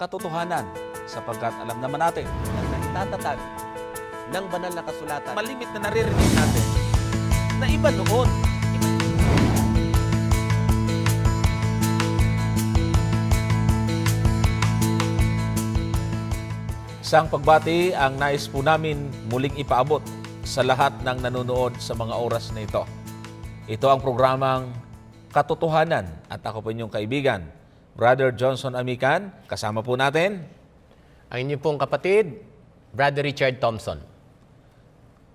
katotohanan sapagkat alam naman natin Ang naitatatag ng banal na kasulatan. malimit na naririnig natin na iba noon. Isang pagbati ang nais po namin muling ipaabot sa lahat ng nanonood sa mga oras na ito. Ito ang programang Katotohanan at ako po inyong kaibigan, Brother Johnson Amican. Kasama po natin Ang inyong pong kapatid, Brother Richard Thompson.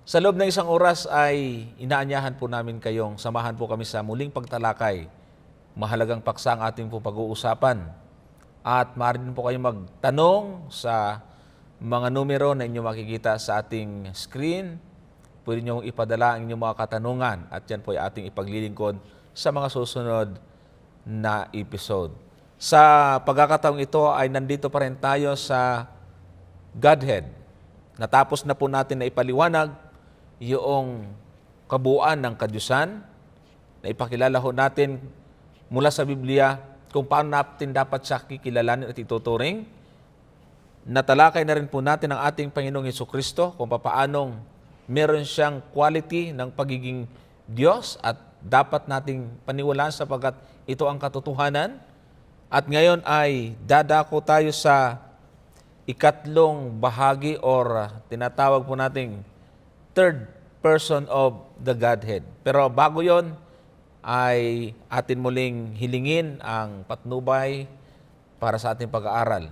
sa loob ng isang oras ay inaanyahan po namin kayong samahan po kami sa muling pagtalakay. Mahalagang paksa ang ating po pag-uusapan. At maaari din po kayong magtanong sa mga numero na inyong makikita sa ating screen. Pwede nyo ipadala ang inyong mga katanungan at yan po ay ating ipaglilingkod sa mga susunod na episode. Sa pagkakataong ito ay nandito pa rin tayo sa Godhead. Natapos na po natin na ipaliwanag yung kabuuan ng kadyusan, na ipakilala ho natin mula sa Biblia kung paano natin dapat siya kikilalanin at ituturing. Natalakay na rin po natin ang ating Panginoong Hesukristo kung paanong meron siyang quality ng pagiging Diyos at dapat nating paniwalaan sapagkat ito ang katotohanan. At ngayon ay dadako tayo sa ikatlong bahagi or tinatawag po nating third person of the Godhead. Pero bago yon ay atin muling hilingin ang patnubay para sa ating pag-aaral,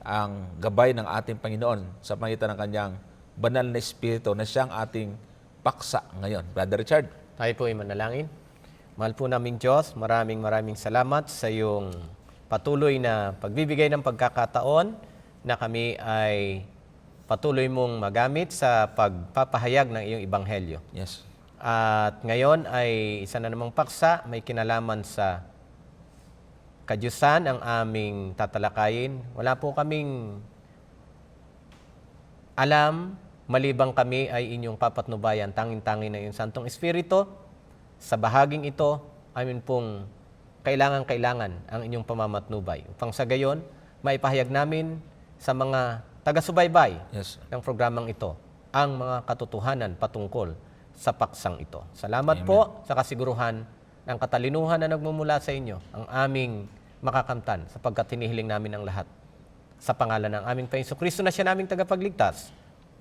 ang gabay ng ating Panginoon sa pagitan ng Kanyang banal na Espiritu na siyang ating paksa ngayon. Brother Richard. Tayo po ay manalangin. Mahal po naming Diyos, maraming salamat sa iyong patuloy na pagbibigay ng pagkakataon na kami ay patuloy mong magamit sa pagpapahayag ng iyong ebanghelyo. Yes. At ngayon ay isa na namang paksa, may kinalaman sa kadyusan ang aming tatalakayin. Wala po kaming alam, malibang kami ay inyong papatnubayan, tanging-tanging na iyong Santong Espiritu. Sa bahaging ito, amin pong kailangan ang inyong pamamatnubay. Upang sa gayon, maipahayag namin sa mga taga-subaybay Yes. ng programang ito ang mga katotohanan patungkol sa paksang ito. Salamat Amen. po sa kasiguruhan ng katalinuhan na nagmumula sa inyo, ang aming makakamtan sapagkat hinihiling namin ang lahat. Sa pangalan ng aming Panginoong Kristo na siya naming tagapagligtas.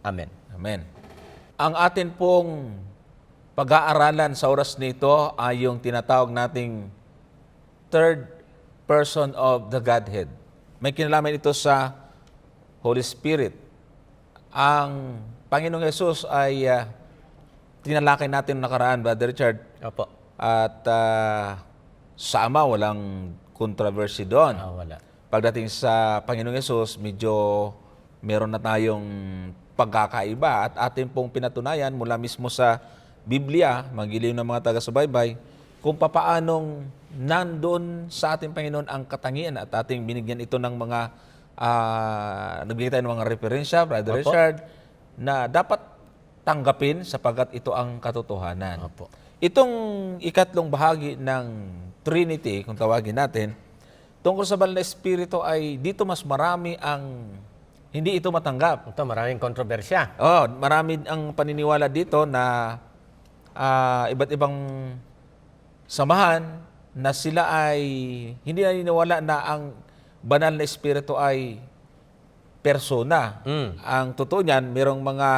Amen. Amen. Ang atin pong pag-aaralan sa oras nito ay yung tinatawag nating third person of the Godhead. May kinalaman ito sa Holy Spirit. Ang Panginoong Yesus ay tinalakay natin nakaraan, Brother Richard. Opo. At sa Ama, walang controversy doon. Wala. Pagdating sa Panginoong Yesus, medyo meron na tayong pagkakaiba at atin pong pinatunayan mula mismo sa Biblia, magiliw ng mga taga-subaybay, kung papaanong nandoon sa ating Panginoon ang katangian at ating binigyan ito ng mga nagbigay tayo ng mga referensya, Brother Opo. Richard, na dapat tanggapin sapagkat ito ang katotohanan. Opo. Itong ikatlong bahagi ng Trinity, kung tawagin natin, tungkol sa banal na Espiritu ay dito mas marami ang hindi ito matanggap. Ito, maraming kontrobersya. Marami ang paniniwala dito na iba't ibang samahan na sila ay hindi naniniwala na ang banal na Espiritu ay persona. Ang totoo niyan, merong mga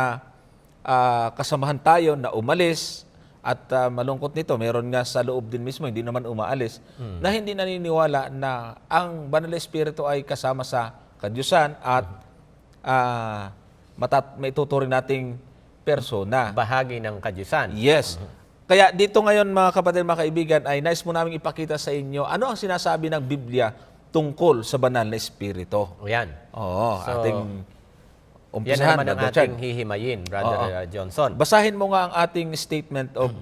kasamahan tayo na umalis at malungkot nito, meron nga sa loob din mismo, hindi naman umaalis, na hindi naniniwala na ang banal na Espiritu ay kasama sa kadyusan at may tuturing nating persona. Bahagi ng kadyusan. Yes. Kaya dito ngayon mga kapatid, mga kaibigan, ay nais mo namin ipakita sa inyo ano ang sinasabi ng Biblia tungkol sa banal na Espiritu. O yan. Oo, So, ating Yan umpisahan. naman ang Brother ating Chad. hihimayin, Brother Johnson. Basahin mo nga ang ating statement of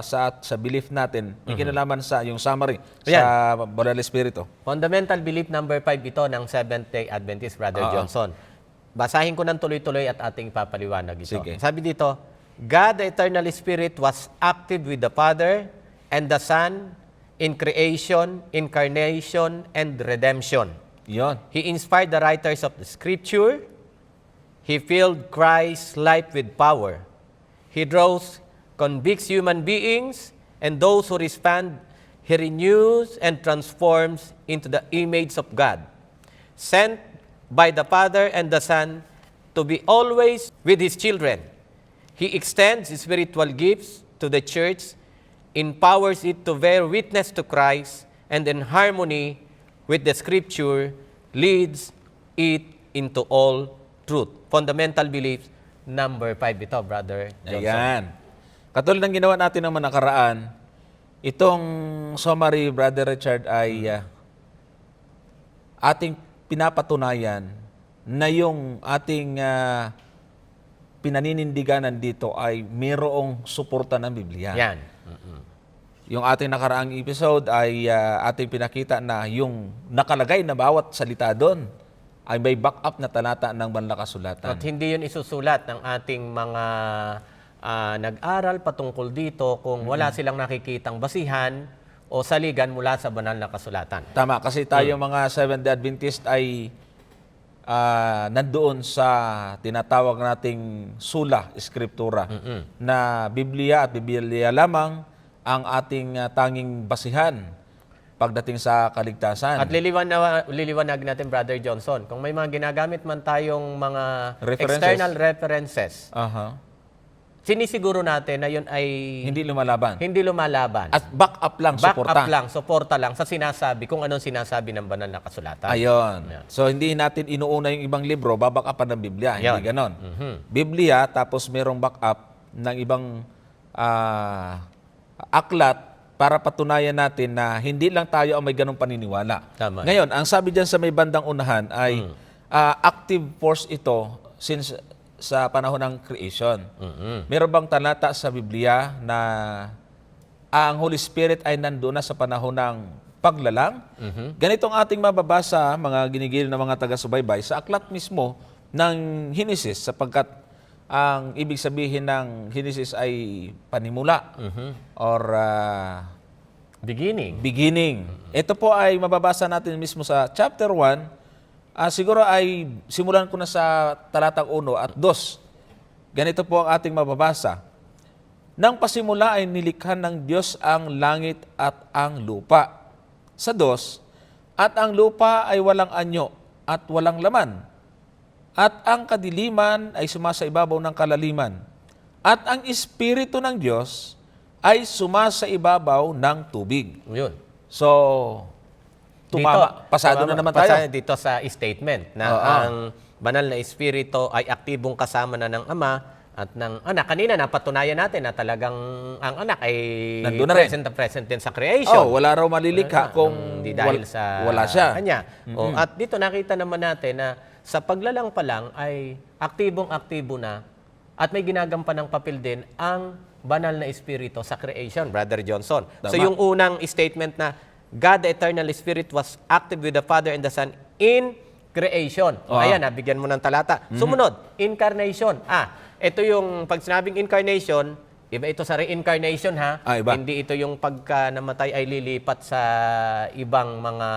sa belief natin. May kinalaman sa yung summary sa banal na Espiritu. Fundamental belief number 5 ito ng Seventh-day Adventist, Brother Johnson. Basahin ko ng tuloy-tuloy at ating papaliwanag ito. Sige. Sabi dito, God, the Eternal Spirit, was active with the Father and the Son in creation, incarnation, and redemption. Yon. He inspired the writers of the Scripture. He filled Christ's life with power. He draws, convicts human beings, and those who respond, He renews and transforms into the image of God, sent by the Father and the Son to be always with His children. He extends spiritual gifts to the church, empowers it to bear witness to Christ, and in harmony with the Scripture, leads it into all truth. Fundamental beliefs, number 5 ito, Brother Johnson. Ayan. Katulad ng ginawa natin naman nakaraan, itong summary, Brother Richard, ay ating pinapatunayan na yung ating pinaninindiganan dito ay mayroong suporta ng Biblia. Yan. Yung ating nakaraang episode ay ating pinakita na yung nakalagay na bawat salita doon ay may backup na talata ng banal na kasulatan. At hindi yun isusulat ng ating mga nag-aral patungkol dito kung wala silang nakikitang basihan o saligan mula sa banal na kasulatan. Tama, kasi tayo mga Seventh-day Adventist ay nandoon sa tinatawag nating sula, eskriptura, na Biblia at Biblia lamang ang ating tanging basihan pagdating sa kaligtasan. At liliwanag natin, Brother Johnson, kung may mga ginagamit man tayong mga References. external references, Aha. sinisiguro natin na yun ay Hindi lumalaban. hindi lumalaban. At backup lang, Back suporta. up lang, suporta lang sa sinasabi, kung anong sinasabi ng banal na kasulatan. Ayon. Yeah. So, hindi natin inuuna yung ibang libro, babackupan ng Biblia. Ayon. Hindi ganon. Biblia, tapos merong backup ng ibang aklat para patunayan natin na hindi lang tayo ang may ganong paniniwala. Tama. Ngayon, ang sabi dyan sa may bandang unahan ay active force ito since sa panahon ng creation. Meron bang talata sa Biblia na ang Holy Spirit ay nandoon na sa panahon ng paglalang? Ganitong ating mababasa, mga ginigil na mga taga-subaybay, sa aklat mismo ng Genesis, sapagkat ang ibig sabihin ng Genesis ay panimula or beginning. Ito po ay mababasa natin mismo sa chapter 1. Siguro ay simulan ko na sa talatang 1 at 2. Ganito po ang ating mababasa. Nang pasimula ay nilikha ng Diyos ang langit at ang lupa. Sa 2, at ang lupa ay walang anyo at walang laman. At ang kadiliman ay sumasa-ibabaw ng kalaliman. At ang Espiritu ng Diyos ay sumasa-ibabaw ng tubig. Yun. So, pasado na naman tayo. Dito sa statement na ang banal na Espiritu ay aktibong kasama na ng Ama at ng Anak. Kanina napatunayan natin na talagang ang Anak ay Nandun na rin. present din sa creation. Wala raw malilikha kung Hindi dahil sa wala siya. Kanya. At dito nakita naman natin na sa paglalang pa lang ay aktibong-aktibo na at may ginagampan ng papel din ang banal na Espiritu sa creation, Brother Johnson. So Tama. yung unang statement na God the Eternal Spirit was active with the Father and the Son in creation. Ayan, bigyan mo ng talata. Sumunod, incarnation. Ito yung pag sinabing incarnation, iba ito sa reincarnation ha. Iba. Hindi ito yung pagka namatay ay lilipat sa ibang mga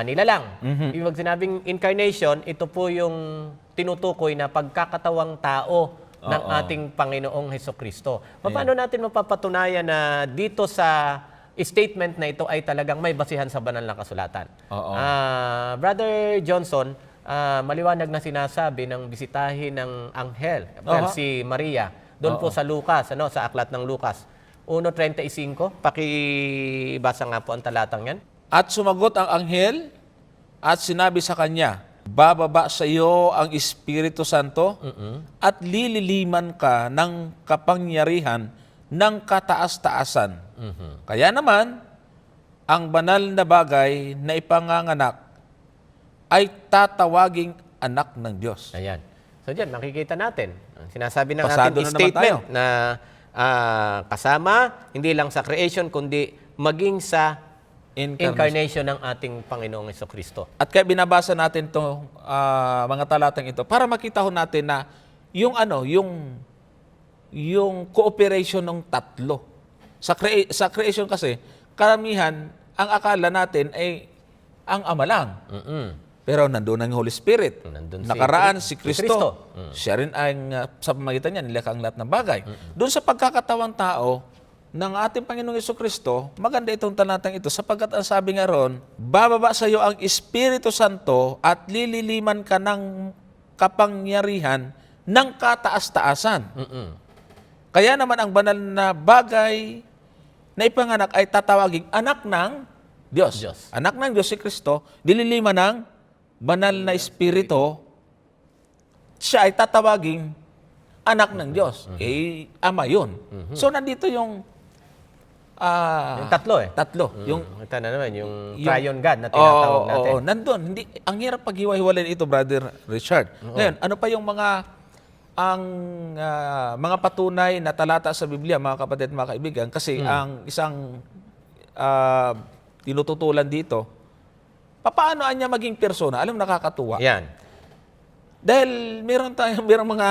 nilalang. Ibig sinabing incarnation, ito po yung tinutukoy na pagkakatawang tao ng ating Panginoong Hesukristo. Paano natin mapapatunayan na dito sa statement na ito ay talagang may basihan sa banal na kasulatan? Brother Johnson, maliwanag na sinasabi ng bisitahin ng anghel, si Maria, doon po sa Lucas, sa aklat ng Lucas. 1:35, pakibasa nga po ang talatang yan. At sumagot ang anghel at sinabi sa kanya, bababa sa iyo ang Espiritu Santo at lililiman ka ng kapangyarihan ng kataas-taasan. Kaya naman, ang banal na bagay na ipanganganak ay tatawaging anak ng Diyos. Ayan. So diyan, makikita natin. Ang sinasabi ng Pasado ating na naman statement tayo. na kasama, hindi lang sa creation, kundi maging sa incarnation ng ating Panginoong Hesukristo. At kaya binabasa natin itong mga talatang ito para makita ho natin na yung cooperation ng tatlo. Sa creation kasi, karamihan, ang akala natin ay ang Ama lang. Mm-mm. Pero nandun ang Holy Spirit. Nandun Nakaraan si si Kristo. Siya rin ang sa pamagitan niya nilikha ang lahat ng bagay. Doon sa pagkakatawang tao ng ating Panginoong Jesucristo, maganda itong talatang ito sapagkat ang sabi nga ron, bababa sa iyo ang Espiritu Santo at lililiman ka ng kapangyarihan ng kataas-taasan. Mm-mm. Kaya naman ang banal na bagay na ipanganak ay tatawaging anak ng Diyos. Diyos. Anak ng Diyos si Kristo, dililiman ng banal na Espiritu, siya ay tatawaging anak ng Diyos. Ama yun. So, nandito yung Yung tatlo eh. tatlo. Yung Ito na naman, yung triune God na tinatawag natin. Oo, nandun. Hindi, ang hirap paghiwa-hiwalayin ito, Brother Richard. Ngayon, ano pa yung mga patunay na talata sa Biblia, mga kapatid, mga kaibigan? Kasi ang isang tinututulan dito, paano niya maging persona? Alam, nakakatuwa. Yan. Dahil merong mga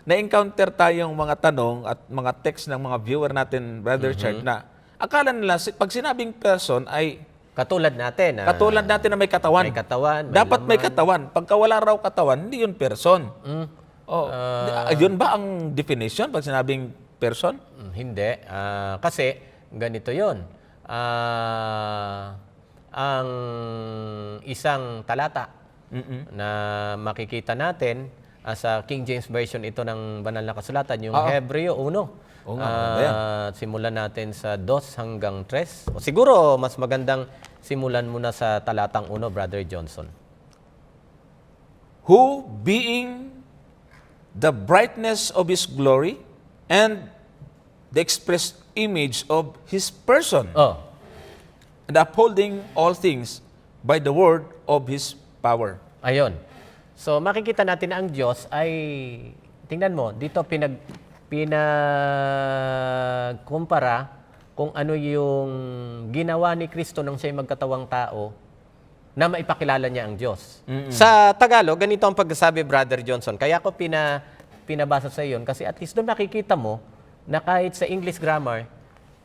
na-encounter tayong mga tanong at mga text ng mga viewer natin, Brother Richard, na akala nila, pag sinabing person ay Katulad natin. katulad natin na may katawan. May katawan. Dapat may laman. katawan. Pagka wala raw katawan, hindi yun person. Mm. Oh, yun ba ang definition pag sinabing person? Hindi. Kasi ganito yon. Ang isang talata na makikita natin sa King James Version ito ng banal na kasulatan, yung Hebreo 1. Oo nga, maganda yan. Simulan natin sa 2 hanggang 3. O siguro, mas magandang simulan muna sa talatang 1, Brother Johnson. Who being the brightness of His glory and the express image of His person, Oh, and upholding all things by the word of His power. ayun. So, makikita natin na ang Diyos ay, tingnan mo, dito pinagkumpara kung ano yung ginawa ni Kristo nang siya'y magkatawang tao na maipakilala niya ang Diyos. Sa Tagalog, ganito ang pagsasabi, Brother Johnson. Kaya ko pinabasa sa iyon kasi at least doon makikita mo na kahit sa English grammar,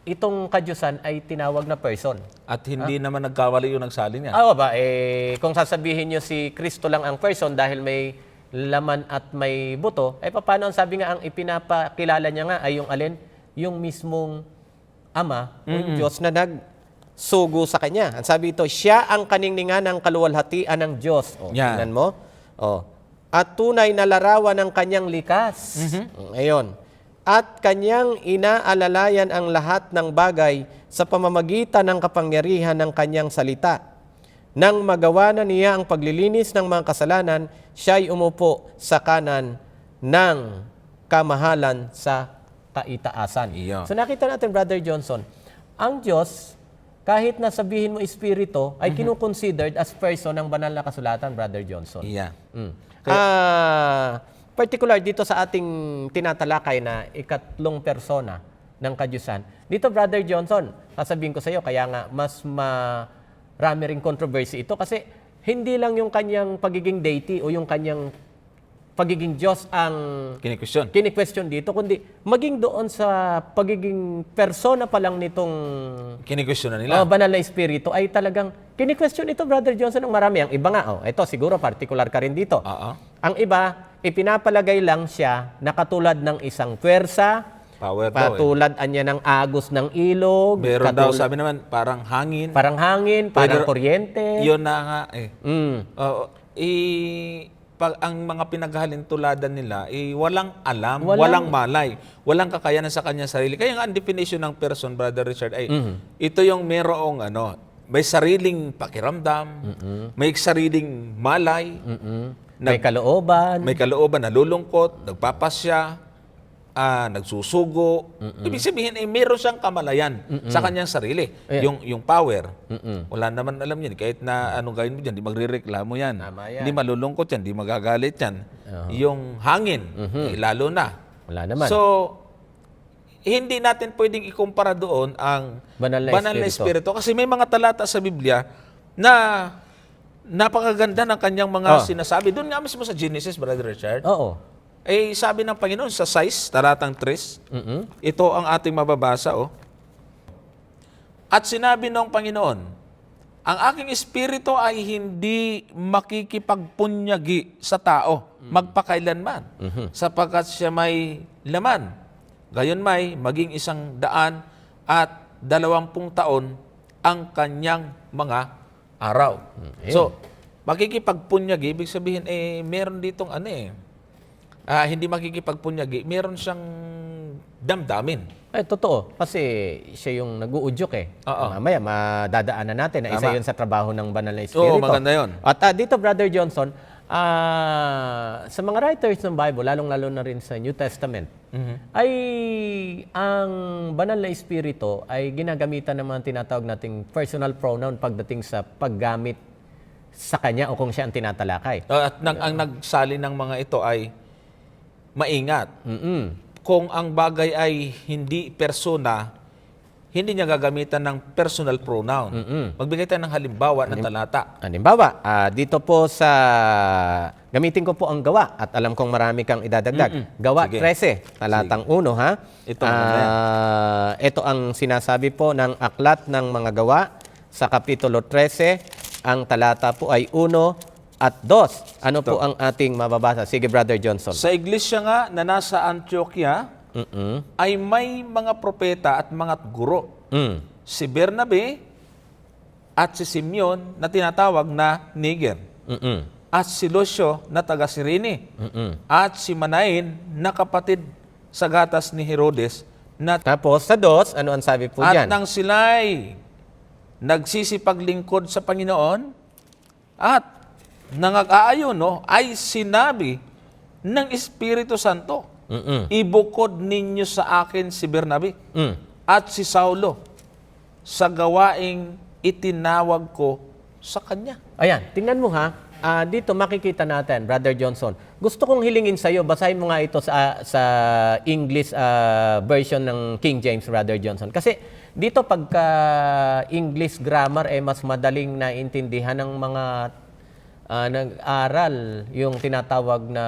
itong kadyusan ay tinawag na person. At hindi naman nagkawali yung nagsalin niya. Ba? Kung sasabihin nyo si Kristo lang ang person dahil may laman at may buto, paano ang sabi nga ang ipinapakilala niya nga ay yung alin? Yung mismong Ama, yung Diyos na nagsugo sa Kanya. Ang sabi ito, siya ang kaningningan ng kaluwalhatian ng Diyos. Yeah. Tingnan mo. At tunay na larawan ng Kanyang likas. Ayun. At Kanyang inaalalayan ang lahat ng bagay sa pamamagitan ng kapangyarihan ng Kanyang salita. Nang magawa na niya ang paglilinis ng mga kasalanan, siya'y umupo sa kanan ng kamahalan sa kaitaasan. Iya. So nakita natin, Brother Johnson, ang Diyos, kahit na sabihin mo espiritu, ay kinukonsidered as person ng banal na kasulatan, Brother Johnson. Yeah. Particular dito sa ating tinatalakay na ikatlong persona ng kadyusan. Dito, Brother Johnson, sasabihin ko sa iyo, kaya nga mas marami ring controversy ito kasi hindi lang yung kanyang pagiging deity o yung kanyang pagiging Diyos ang kini-question dito, kundi maging doon sa pagiging persona pa lang nitong Kini-question na nila. banal na espiritu ay talagang kini-question ito, Brother Johnson, ng marami. Ang iba nga, ito siguro particular ka rin dito. Ang iba, ipinapalagay lang siya na katulad ng isang pwersa, Power patulad anya ng agos ng ilog, Meron daw, sabi naman, parang hangin. parang hangin, parang kuryente. Yun na nga eh. Ang mga pinaghalintuladan nila, walang alam, walang malay, walang kakayanan sa kanyang sarili. Kaya nga ang definition ng person, Brother Richard, ay ito yung merong may sariling pakiramdam, may sariling malay, May kalooban. may kalooban, nalulungkot, nagpapasya, nagsusugo. Ibig sabihin, meron siyang kamalayan sa kanyang sarili. Yung power. Wala naman alam yan. Kahit na anong gawin mo dyan, di magre-reklamo yan. Tama yan. Hindi malulungkot yan, di magagalit yan. Yung hangin, lalo na. Wala naman. So, hindi natin pwedeng ikumpara doon ang Banal na espiritu. Kasi may mga talata sa Biblia na napakaganda ng kanyang mga sinasabi. Doon nga mismo sa Genesis, Brother Richard. Oo. Sabi ng Panginoon sa 6, talatang 3, ito ang ating mababasa. At sinabi ng Panginoon, ang aking espiritu ay hindi makikipagpunyagi sa tao magpakailanman, sapagkat siya may laman. Gayon may maging 100 at 20 taon ang kanyang mga araw. So, makikipagpunyagi, ibig sabihin, meron ditong hindi makikipagpunyagi, meron siyang damdamin. Totoo. Kasi siya yung nag-uudyok eh. Oo. Mamaya, madadaanan natin na isa Tama. yun sa trabaho ng banal na Espiritu. Oo, maganda yun. At dito, Brother Johnson, sa mga writers ng Bible, lalong-lalo na rin sa New Testament, ay ang banal na Espiritu ay ginagamitan ng mga tinatawag nating personal pronoun pagdating sa paggamit sa kanya o kung siya ang tinatalakay. At ang nagsali ng mga ito ay maingat. Mm-mm. Kung ang bagay ay hindi persona, hindi niya gagamitan ng personal pronoun. Magbigay tayo ng halimbawa ng talata. Halimbawa, dito po sa, gamitin ko po ang gawa at alam kong marami kang idadagdag. Gawa Sige. 13, talatang 1 ha. Ito, mamaya. Ito ang sinasabi po ng aklat ng mga gawa sa Kapitulo 13. Ang talata po ay 1 at 2. Ano po ang ating mababasa? Sige, Brother Johnson. Sa iglesia nga na nasa Antioquia, ay may mga propeta at mga guro. Si Bernabe at si Simeon na tinatawag na Niger. At si Lucio na taga Cyrene. At si Manain na kapatid sa gatas ni Herodes. Tapos sa 2, ano ang sabi po At dyan? nang sila'y nagsisipaglingkod sa Panginoon at nangag-aayon, ay sinabi ng Espiritu Santo, ibukod ninyo sa akin si Bernabe at si Saulo sa gawaing itinawag ko sa kanya. Ayan, tingnan mo ha. Dito makikita natin, Brother Johnson. Gusto kong hilingin sa iyo, basahin mo nga ito sa English version ng King James, Brother Johnson. Kasi dito pagka English grammar mas madaling naintindihan ng mga nag-aral yung tinatawag na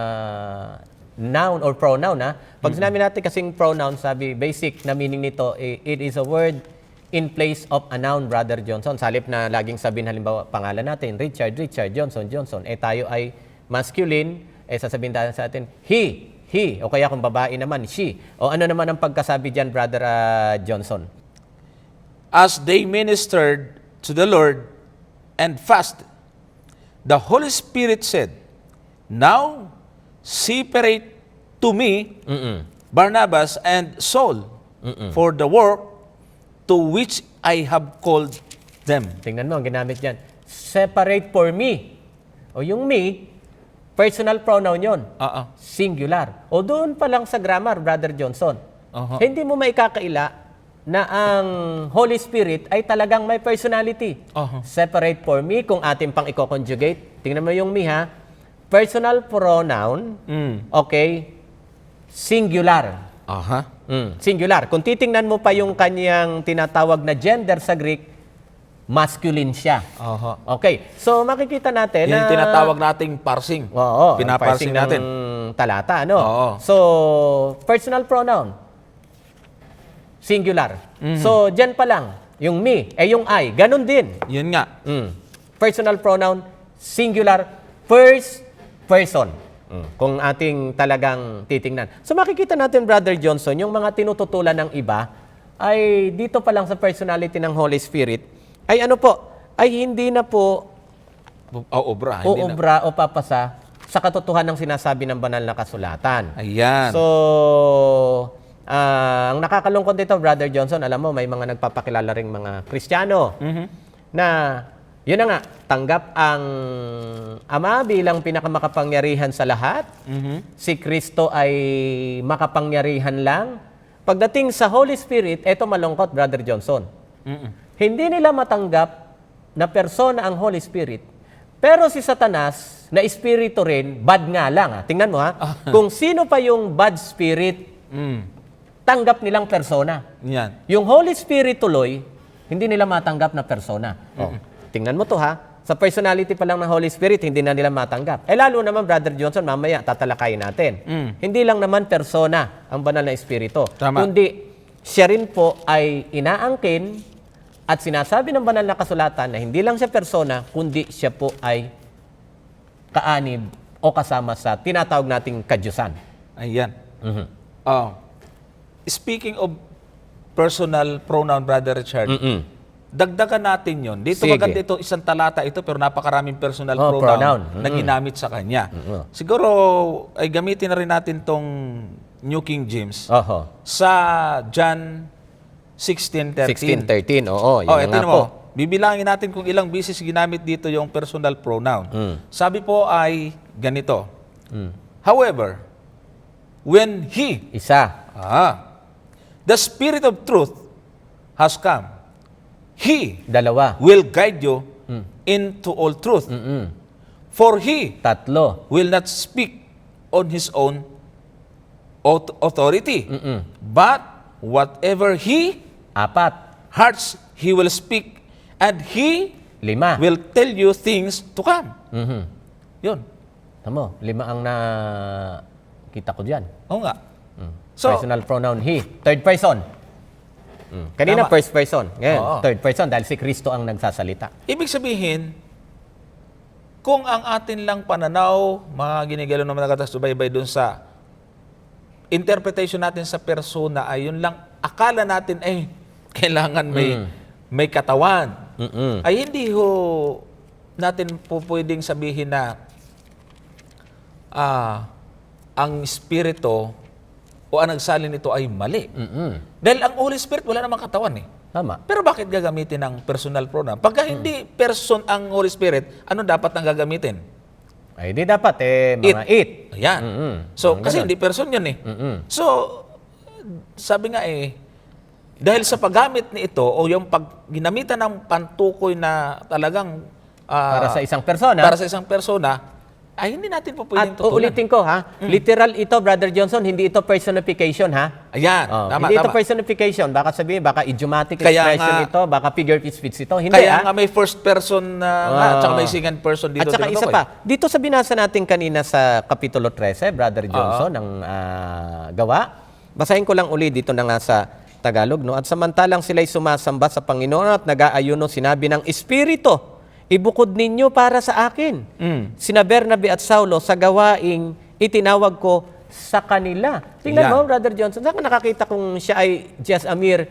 noun or pronoun. Pag sinabi natin kasing pronoun, sabi, basic na meaning nito, it is a word in place of a noun, Brother Johnson. Sa halip na laging sabihin, halimbawa, pangalan natin, Richard, Johnson. Tayo ay masculine, sasabihin tayo sa atin, he. O kaya kung babae naman, she. O ano naman ang pagkasabi dyan, Brother Johnson? As they ministered to the Lord and fasted, the Holy Spirit said, now separate to me Barnabas and Saul for the work to which I have called them. Tingnan mo, ang ginamit dyan. Separate for me. O yung me, personal pronoun yon, singular. O doon pa lang sa grammar, Brother Johnson, hindi mo maikakaila na ang Holy Spirit ay talagang may personality. Separate for me, kung ating pang i-conjugate, tingnan mo yung me ha, personal pronoun, okay, singular. Singular. Kung titingnan mo pa yung kanyang tinatawag na gender sa Greek, masculine siya. Okay, so makikita natin Yan yung tinatawag nating parsing. Oo, Pinaparsing natin. ng talata, ano? Oo. So, personal pronoun, singular. So, dyan pa lang, yung me, yung I, ganun din. Yun nga. Personal pronoun, singular, first person. Kung ating talagang titingnan. So, makikita natin, Brother Johnson, yung mga tinututulan ng iba, ay dito pa lang sa personality ng Holy Spirit, ay ano po, ay hindi na po Obra. Hindi na. uubra o papasa sa katotohanan ng sinasabi ng banal na kasulatan. Ayan. So, ang nakakalungkot dito, Brother Johnson, alam mo, may mga nagpapakilala ring mga Kristiyano na, yun na nga, tanggap ang Ama bilang pinakamakapangyarihan sa lahat. Si Kristo ay makapangyarihan lang. Pagdating sa Holy Spirit, eto malungkot, Brother Johnson. Hindi nila matanggap na persona ang Holy Spirit. Pero si Satanas, na espiritu rin, bad nga lang. Tingnan mo kung sino pa yung bad spirit, tanggap nilang persona. Yan. Yung Holy Spirit tuloy, hindi nila matanggap na persona. Tingnan mo to sa personality pa lang ng Holy Spirit, hindi na nila matanggap. Lalo naman, Brother Johnson, mamaya tatalakayin natin. Hindi lang naman persona ang banal na espiritu. Tama. Kundi siya rin po ay inaangkin At sinasabi ng banal na kasulatan na hindi lang siya persona, kundi siya po ay kaanib o kasama sa tinatawag nating kadyusan. Ayan. Mhm. Speaking of personal pronoun, Brother Richard, Mm-mm. dagdagan natin yon. Dito Sige. maganda ito, isang talata ito, pero napakaraming personal Oh, pronoun pronoun. na ginamit sa kanya. Siguro, ay gamitin na rin natin tong New King James Oho. sa John 16:13. 16:13. Oo, yun Oh, na ito nga po. mo. Bibilangin natin kung ilang bisis ginamit dito yung personal pronoun. Sabi po ay ganito. However, when He, Isa. the Spirit of truth has come, He Dalawa. will guide you into all truth. For He Tatlo. will not speak on His own authority, but whatever He Apat. hearts, He will speak, and He 5. will tell you things to come. Mhm. Yun. Tamo, 5 ang kita ko diyan. Oo nga. So, Personal pronoun he. Third person. Kanina Tama. first person. Ngayon, Oo. third person dahil si Kristo ang nagsasalita. ibig sabihin, kung ang atin lang pananaw, mga ginigalo naman nagkatasubaybay dun sa interpretation natin sa persona ay yun lang, akala natin ay kailangan may katawan. Ay hindi ho natin po pwedeng sabihin na ang Espiritu o ang nagsalin nito ay mali. Dahil ang Holy Spirit wala namang katawan eh. Tama. Pero bakit gagamitin ng personal pronoun? Pagka hindi person ang Holy Spirit, ano dapat nang gagamitin? Ay, di dapat mga it. Ayan. So, kasi hindi person yun eh. So, sabi nga dahil sa paggamit ni ito o yung pag ginamitan ng pantukoy na talagang Para sa isang persona. para sa isang persona, ay hindi natin po pwedeng At tutulan. uulitin ko ha, literal ito, Brother Johnson, hindi ito personification ha. Ayan, Oh, tama, hindi ito tama. personification. Baka sabihin, baka idiomatic Kaya expression nga- ito, baka figurative speech ito. Hindi Kaya nga may first person nga, at saka may second person dito. At saka isa tinutukoy. pa, dito sa binasa natin kanina sa Kapitulo 13, Brother Johnson, ng gawa, basahin ko lang uli dito na nga sa Tagalog. No? At samantalang sila'y sumasamba sa Panginoon at nag-aayuno, sinabi ng Espiritu, ibukod ninyo para sa akin. Sina Bernabe at Saulo sa gawaing itinawag ko sa kanila. Tingnan Yan. mo, Brother Johnson, saan ka nakakita kung siya ay just a mere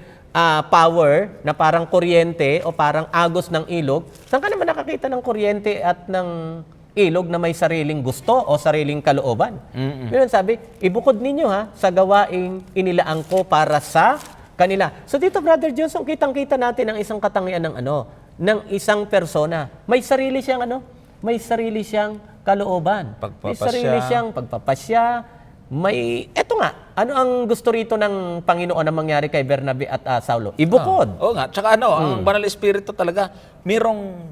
power na parang kuryente o parang agos ng ilog? Saan ka naman nakakita ng kuryente at ng ilog na may sariling gusto o sariling kalooban? Yun sabi, ibukod ninyo sa gawaing inilaan ko para sa kanila. So dito, Brother Johnson, kitang-kita natin ang isang katangian ng ng isang persona. May sarili siyang may sarili siyang kalooban. May Pagpapasya. sarili siyang pagpapasya. Eto nga, ano ang gusto rito ng Panginoon na mangyari kay Bernabe at Saulo? Ibukod. Oo nga. Tsaka ang Banal Espiritu talaga, mayroong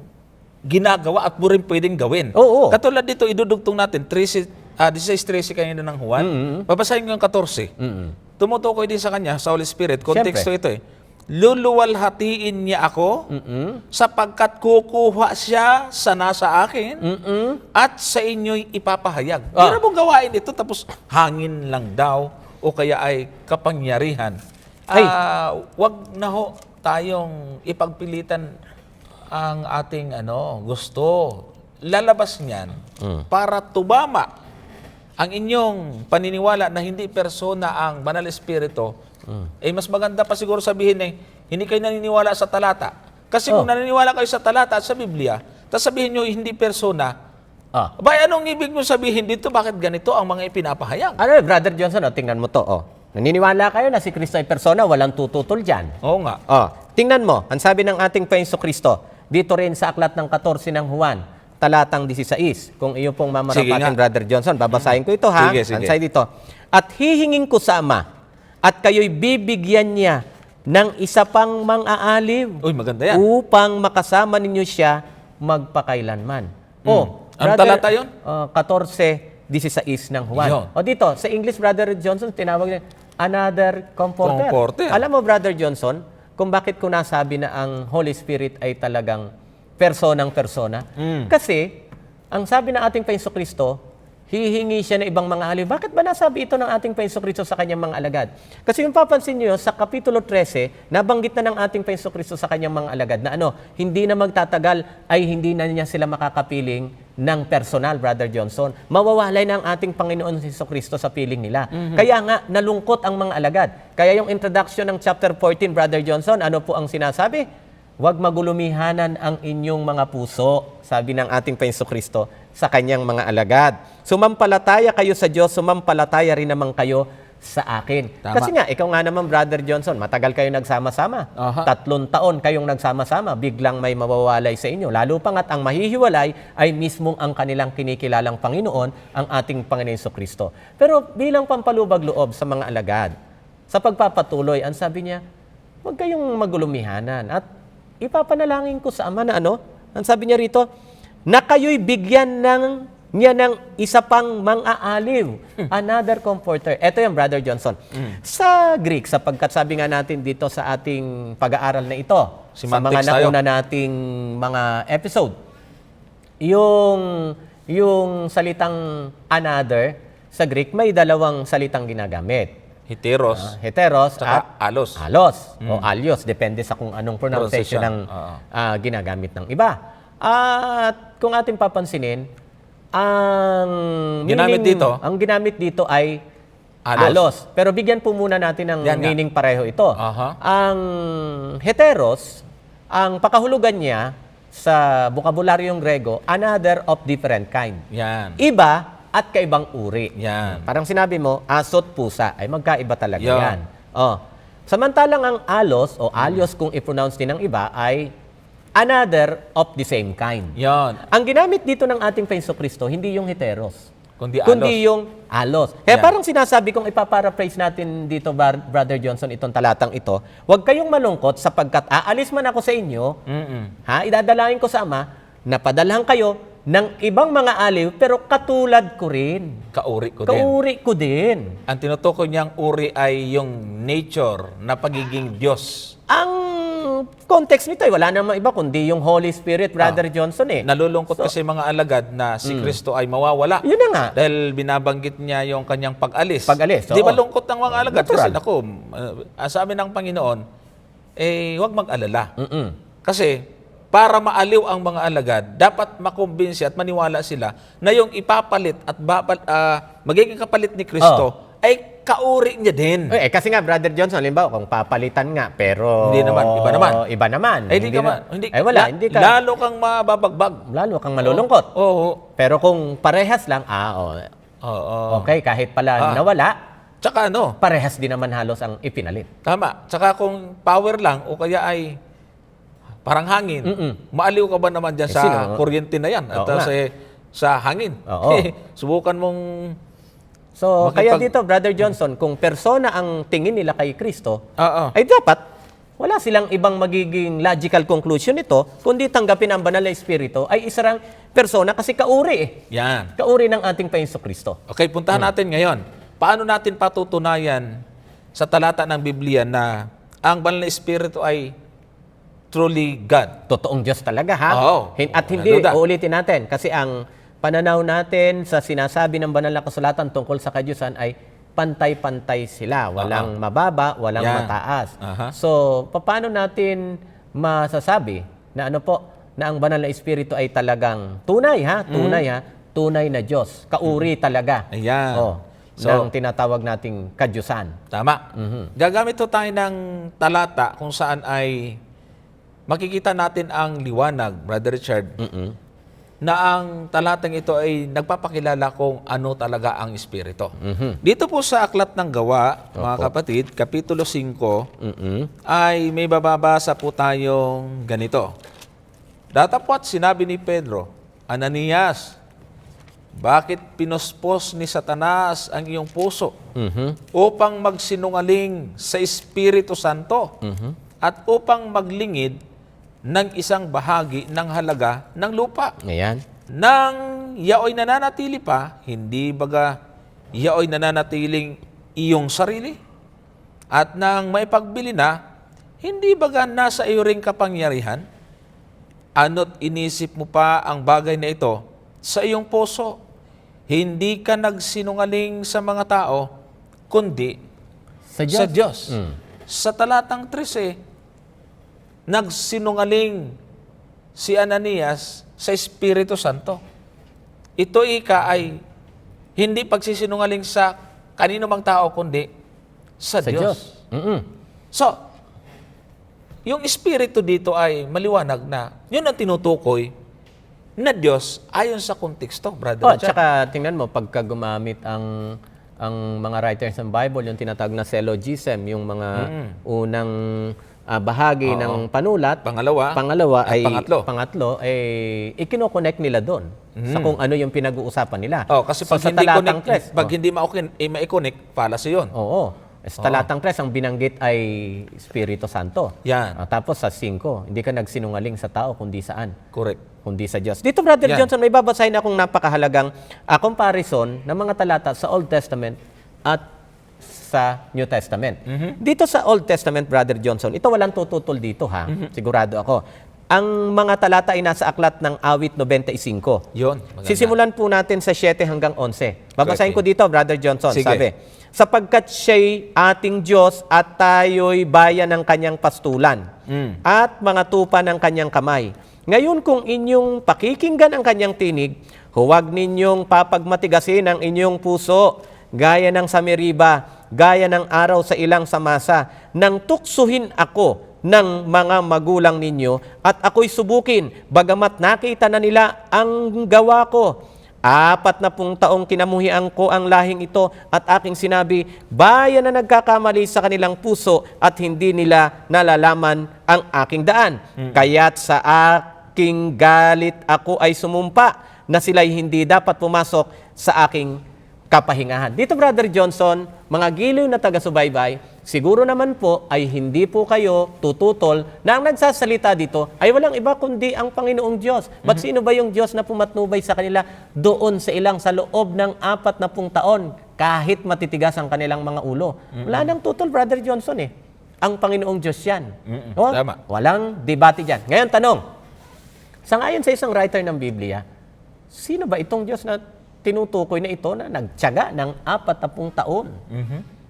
ginagawa at mo rin pwedeng gawin. Oo. Katulad dito, idudugtong natin, 16:13 kanina ng Juan. Babasahin ko yung 14. Tumutukoy din sa kanya, sa Holy Spirit. Konteksto ito luluwalhatiin niya ako sapagkat kukuha siya sa nasa akin at sa inyo'y ipapahayag. Pero mong gawain ito tapos hangin lang daw o kaya ay kapangyarihan. Wag na ho tayong ipagpilitan ang ating gusto. Lalabas niyan para tubama ang inyong paniniwala na hindi persona ang Banal Espiritu. Mas maganda pa siguro sabihin hindi kayo naniniwala sa talata. Kasi kung naniniwala kayo sa talata at sa Biblia, tapos sabihin nyo hindi persona, anong ibig nyo sabihin dito? Bakit ganito ang mga ipinapahayag? Brother Johnson, tingnan mo to. Naniniwala kayo na si Kristo ay persona, walang tututol dyan. Oo nga. Tingnan mo, ang sabi ng ating Panginoong Kristo, dito rin sa aklat ng 14 ng Juan, talatang 16. Kung iyo pong mamarapatin, Brother Johnson, babasahin ko ito ha. Sige. Ansay dito. At hihingin ko sa Ama, at kayo'y bibigyan niya ng isa pang mang-aaliw. Uy, maganda yan. Upang makasama ninyo siya magpakailanman. Ang talata yun? 14:16 ng Juan. Yun. Dito, sa English, Brother Johnson, tinawag niya, another comforter. Comforter. Alam mo, Brother Johnson, kung bakit ko nasabi na ang Holy Spirit ay talagang personang persona? Kasi, ang sabi ng ating Panginoong Kristo, hihingi siya ng ibang mga aliw. Bakit ba nasabi ito ng ating Panginoon sa kanyang mga alagad? Kasi yung papansin niyo sa Kapitulo 13, nabanggit na ng ating Panginoon sa kanyang mga alagad na hindi na magtatagal ay hindi na niya sila makakapiling ng personal, Brother Johnson. Mawawalay na ang ating Panginoon Jesucristo sa piling nila. Kaya nga, nalungkot ang mga alagad. Kaya yung introduction ng chapter 14, Brother Johnson, ano po ang sinasabi? Huwag magulumihanan ang inyong mga puso, sabi ng ating Panginoon sa kanyang mga alagad. Sumampalataya kayo sa Diyos, sumampalataya rin naman kayo sa akin. Tama. Kasi nga, ikaw nga naman, Brother Johnson, matagal kayo nagsama-sama. Aha. 3 taon kayong nagsama-sama, biglang may mawawalay sa inyo. Lalo pa nga't ang mahihiwalay ay mismong ang kanilang kinikilalang Panginoon, ang ating Panginoon Jesucristo. Pero bilang pampalubag loob sa mga alagad, sa pagpapatuloy, ang sabi niya, huwag kayong magulumihanan. At ipapanalangin ko sa Ama na ang sabi niya rito, na kayo'y bigyan niya ng isa pang mang-aaliw, another comforter. Ito yung Brother Johnson. Sa Greek, sapagkat sabi nga natin dito sa ating pag-aaral na ito, sa mga Semantics tayo. nauna nating mga episode, yung salitang another, sa Greek, may dalawang salitang ginagamit. Heteros. Heteros Tsaka at alos. o alios, depende sa kung anong pronunciation ng Pronunciation. ginagamit ng iba. At kung ating papansinin, ang Ginamit dito? ang ginamit dito ay Alos. alos. Pero bigyan po muna natin ng Yan nga. meaning pareho ito. Aha. Ang heteros, ang pakahulugan niya sa bukabularyong Grego, another of different kind. Yan. Iba at kaibang uri. Yan. Parang sinabi mo, aso at pusa, ay magkaiba talaga Yan. yan. Samantalang ang alos o alios kung i-pronounce din ng iba ay another of the same kind. Yan. Ang ginamit dito ng ating Panginoon hindi yung heteros, Kundi kundi alos. yung alos. Kaya Yan. parang sinasabi kong ipaparaphrase natin dito, Brother Johnson, itong talatang ito, huwag kayong malungkot sapagkat aalis man ako sa inyo, idadalain ko sa Ama, napadalhan kayo ng ibang mga aliw, pero katulad ko rin. Kauri ko din. Kauri ko din. Ang tinutukoy niyang uri ay yung nature na pagiging Diyos. Ang context nito ay wala namang iba kundi yung Holy Spirit, Brother Johnson eh. Nalulungkot kasi mga alagad na si Kristo ay mawawala. Yun na nga. Dahil binabanggit niya yung kanyang pag-alis. Pag-alis, Di oo. ba lungkot ng mga alagad? Natural. Kasi naku, sa amin ng Panginoon, huwag mag-alala. Kasi para maaliw ang mga alagad, dapat makumbinsi at maniwala sila na yung ipapalit at magiging kapalit ni Kristo ay kauri niya din. Kasi nga, Brother Johnson, halimbawa, kung papalitan nga, pero... Hindi naman, iba naman. Iba naman. Hindi ka... Lalo kang mababagbag. Lalo kang malulungkot. Oo. Pero kung parehas lang, Oo. okay, kahit pala nawala, Tsaka parehas din naman halos ang ipinalit. tama. Tsaka kung power lang o kaya ay parang hangin, maaliw ka ba naman dyan sa sino? kuryente na yan at Oo nga. sa hangin? Oo. Subukan mong So, kaya dito, Brother Johnson, kung persona ang tingin nila kay Kristo, Oo. ay dapat wala silang ibang magiging logical conclusion nito, kundi tanggapin ang banal na Espiritu ay isang persona kasi kauri eh. yan. Kauri ng ating Panginoon Kristo. Okay, puntahan natin ngayon. Paano natin patutunayan sa talata ng Biblia na ang banal na Espiritu ay truly God? Totoong Diyos talaga ha. Oo. At hindi, Walang duda. uulitin natin, kasi ang pananaw natin sa sinasabi ng banal na kasulatan tungkol sa kadyusan ay pantay-pantay sila. Walang mababa, walang Yan. mataas. Aha. So, paano natin masasabi na na ang banal na Espiritu ay talagang tunay tunay na Diyos. Kauri talaga. Ayan. Ng tinatawag nating kadyusan. Tama. Gagamit to tayo ng talata kung saan ay makikita natin ang liwanag, Brother Richard, na ang talatang ito ay nagpapakilala kung ano talaga ang Espiritu. Dito po sa Aklat ng Gawa, mga kapatid, Kapitulo 5, ay may bababasa po tayong ganito. Datapwat sinabi ni Pedro, Ananias, bakit pinospos ni Satanas ang iyong puso upang magsinungaling sa Espiritu Santo at upang maglingid ng isang bahagi ng halaga ng lupa? Ayan. Nang yaoy nananatili pa, hindi baga yaoy nananatiling iyong sarili? At nang may pagbili na, hindi baga nasa iyo ring kapangyarihan? Ano't inisip mo pa ang bagay na ito sa iyong puso? hindi ka nagsinungaling sa mga tao, kundi Sa sa Diyos. Diyos. Mm. Sa talatang 13, nagsinungaling si Ananias sa Espiritu Santo. Ito ay hindi pagsisinungaling sa kanino mang tao, kundi sa Sa Diyos. Diyos. Mm-mm. So, yung Espiritu dito ay maliwanag na yun ang tinutukoy na Diyos ayon sa konteksto, Brother Oh, Richard. tsaka tingnan mo, pagka gumamit ang mga writers ng Bible, yung tinatawag na syllogism, yung mga unang bahagi ng panulat, Pangalawa at ay pangatlo. ikino-connect nila doon sa kung ano yung pinag-uusapan nila. Kasi So, pag sa hindi talatang connect, 3, pag hindi ma-connect, fallacy yun. Sa talatang 3, ang binanggit ay Espiritu Santo. Yan. Tapos sa 5, hindi ka nagsinungaling sa tao kundi saan? Correct. Kundi sa Diyos. Dito, Brother Yan. Johnson, may babasahin akong napakahalagang comparison ng mga talata sa Old Testament at sa New Testament. Dito sa Old Testament, Brother Johnson, ito walang tututol dito ha, sigurado ako. Ang mga talata ay nasa aklat ng Awit 95. Yun. Maganda. Sisimulan po natin sa 7 hanggang 11. Babasahin Okay. ko dito, Brother Johnson. Sige. Sabi, sapagkat siya'y ating Diyos at tayo'y bayan ng kanyang pastulan at mga tupa ng kanyang kamay. Ngayon kung inyong pakikinggan ang kanyang tinig, huwag ninyong papagmatigasin ang inyong puso, gaya ng sa Meriba, gaya ng araw sa ilang samasa, nang tuksuhin ako ng mga magulang ninyo at ako'y subukin, bagamat nakita na nila ang gawa ko. 40 taong kinamuhian ko ang lahing ito at aking sinabi, bayan na nagkakamali sa kanilang puso at hindi nila nalalaman ang aking daan. Kaya't sa aking galit ako ay sumumpa na sila'y hindi dapat pumasok sa aking kapahingahan. Dito, Brother Johnson, mga giliw na taga-subaybay, siguro naman po ay hindi po kayo tututol na ang nagsasalita dito ay walang iba kundi ang Panginoong Diyos. Ba't sino ba yung Diyos na pumatnubay sa kanila doon sa loob ng 40 taon kahit matitigas ang kanilang mga ulo? Wala nang tutol, Brother Johnson eh. Ang Panginoong Diyos yan. Tama. Walang debate dyan. Ngayon, tanong, sangayon sa isang writer ng Biblia, sino ba itong Diyos na tinutukoy na ito na nagtiyaga ng 40 taon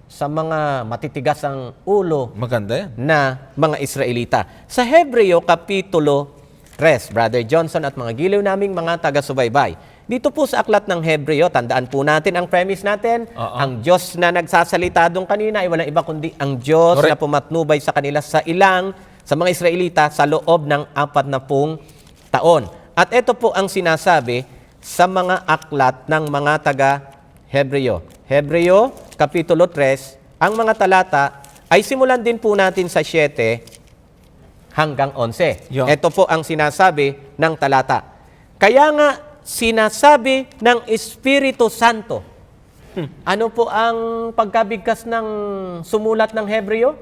sa mga matitigas ang ulo Maganda yan. na mga Israelita? Sa Hebreo Kapitulo 3, Brother Johnson at mga giliw naming mga taga-subaybay. Dito po sa aklat ng Hebreo, tandaan po natin ang premise natin, ang Diyos na nagsasalita doon kanina ay walang iba kundi ang Diyos Correct. na pumatnubay sa kanila sa mga Israelita sa loob ng 40 taon. At ito po ang sinasabi sa mga aklat ng mga taga-Hebreo. Hebreo, Kapitulo 3, ang mga talata ay simulan din po natin sa 7 hanggang 11. Yun. Ito po ang sinasabi ng talata. Kaya nga, sinasabi ng Espiritu Santo. Ano po ang pagkabigkas ng sumulat ng Hebreo?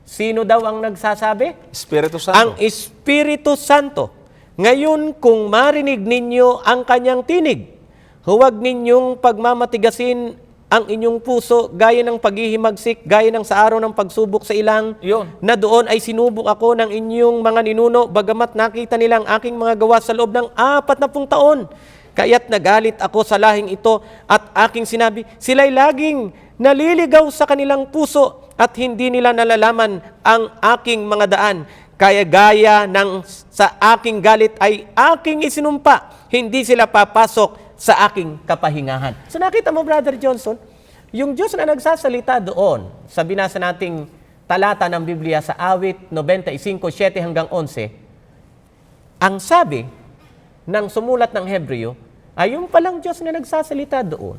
Sino daw ang nagsasabi? Espiritu Santo. Ang Espiritu Santo. Ngayon, kung marinig ninyo ang kanyang tinig, huwag ninyong pagmamatigasin ang inyong puso gaya ng paghihimagsik, gaya ng sa araw ng pagsubok sa ilang, Yun. na doon ay sinubok ako ng inyong mga ninuno, bagamat nakita nilang aking mga gawa sa loob ng 40 taon. Kaya't nagalit ako sa lahing ito at aking sinabi, sila'y laging naliligaw sa kanilang puso at hindi nila nalalaman ang aking mga daan. Kaya gaya ng sa aking galit ay aking isinumpa, hindi sila papasok sa aking kapahingahan. So nakita mo, Brother Johnson, yung Diyos na nagsasalita doon sa binasa nating talata ng Biblia sa Awit 95, 7 hanggang 11, ang sabi ng sumulat ng Hebreo ay yung palang Diyos na nagsasalita doon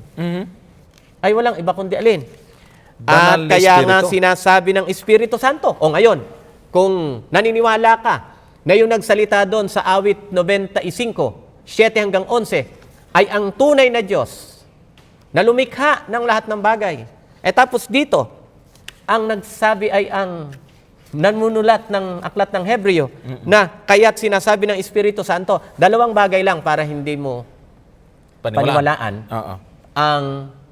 ay walang iba kundi alin. At Banal na kaya nga Espiritu. sinasabi ng Espiritu Santo. O ngayon, kung naniniwala ka na yung nagsalita doon sa Awit 95, 7 hanggang 11, ay ang tunay na Diyos na lumikha ng lahat ng bagay. Tapos dito, ang nagsabi ay ang nanunulat ng aklat ng Hebreo na kaya't sinasabi ng Espiritu Santo, dalawang bagay lang para hindi mo paniwalaan Oo. ang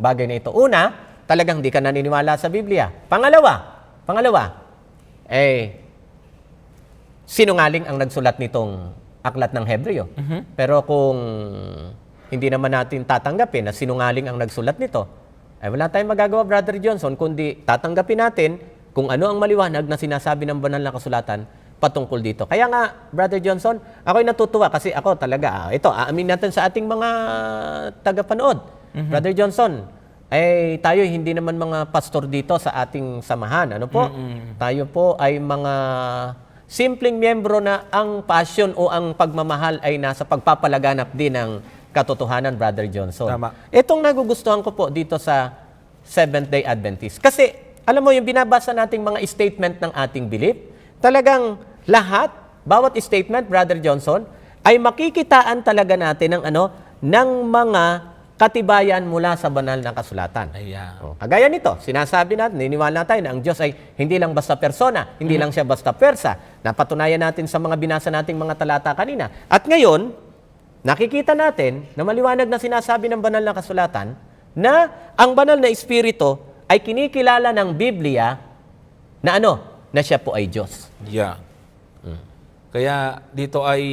bagay na ito. Una, talagang di ka naniniwala sa Biblia. Pangalawa, sinungaling ang nagsulat nitong aklat ng Hebreo. Pero kung hindi naman natin tatanggapin na sinungaling ang nagsulat nito, ay wala tayong magagawa, Brother Johnson, kundi tatanggapin natin kung ano ang maliwanag na sinasabi ng banal na kasulatan patungkol dito. Kaya nga, Brother Johnson, ako'y natutuwa kasi ako talaga, ito, aamin natin sa ating mga tagapanood. Brother Johnson, tayo hindi naman mga pastor dito sa ating samahan. Ano po? Tayo po ay mga simpleng miyembro na ang passion o ang pagmamahal ay nasa pagpapalaganap din ng katotohanan, Brother Johnson. Tama. Itong nagugustuhan ko po dito sa Seventh-day Adventist. Kasi, alam mo, yung binabasa nating mga statement ng ating belief, talagang lahat, bawat statement, Brother Johnson, ay makikitaan talaga natin ng mga katibayan mula sa banal na kasulatan. Ayan. Kagaya nito, sinasabi natin, niniwala tayo na ang Diyos ay hindi lang basta persona, hindi lang siya basta persa. Napatunayan natin sa mga binasa nating mga talata kanina. At ngayon, nakikita natin na maliwanag na sinasabi ng banal na kasulatan na ang banal na Espiritu ay kinikilala ng Biblia na na siya po ay Diyos. Yeah. Kaya dito ay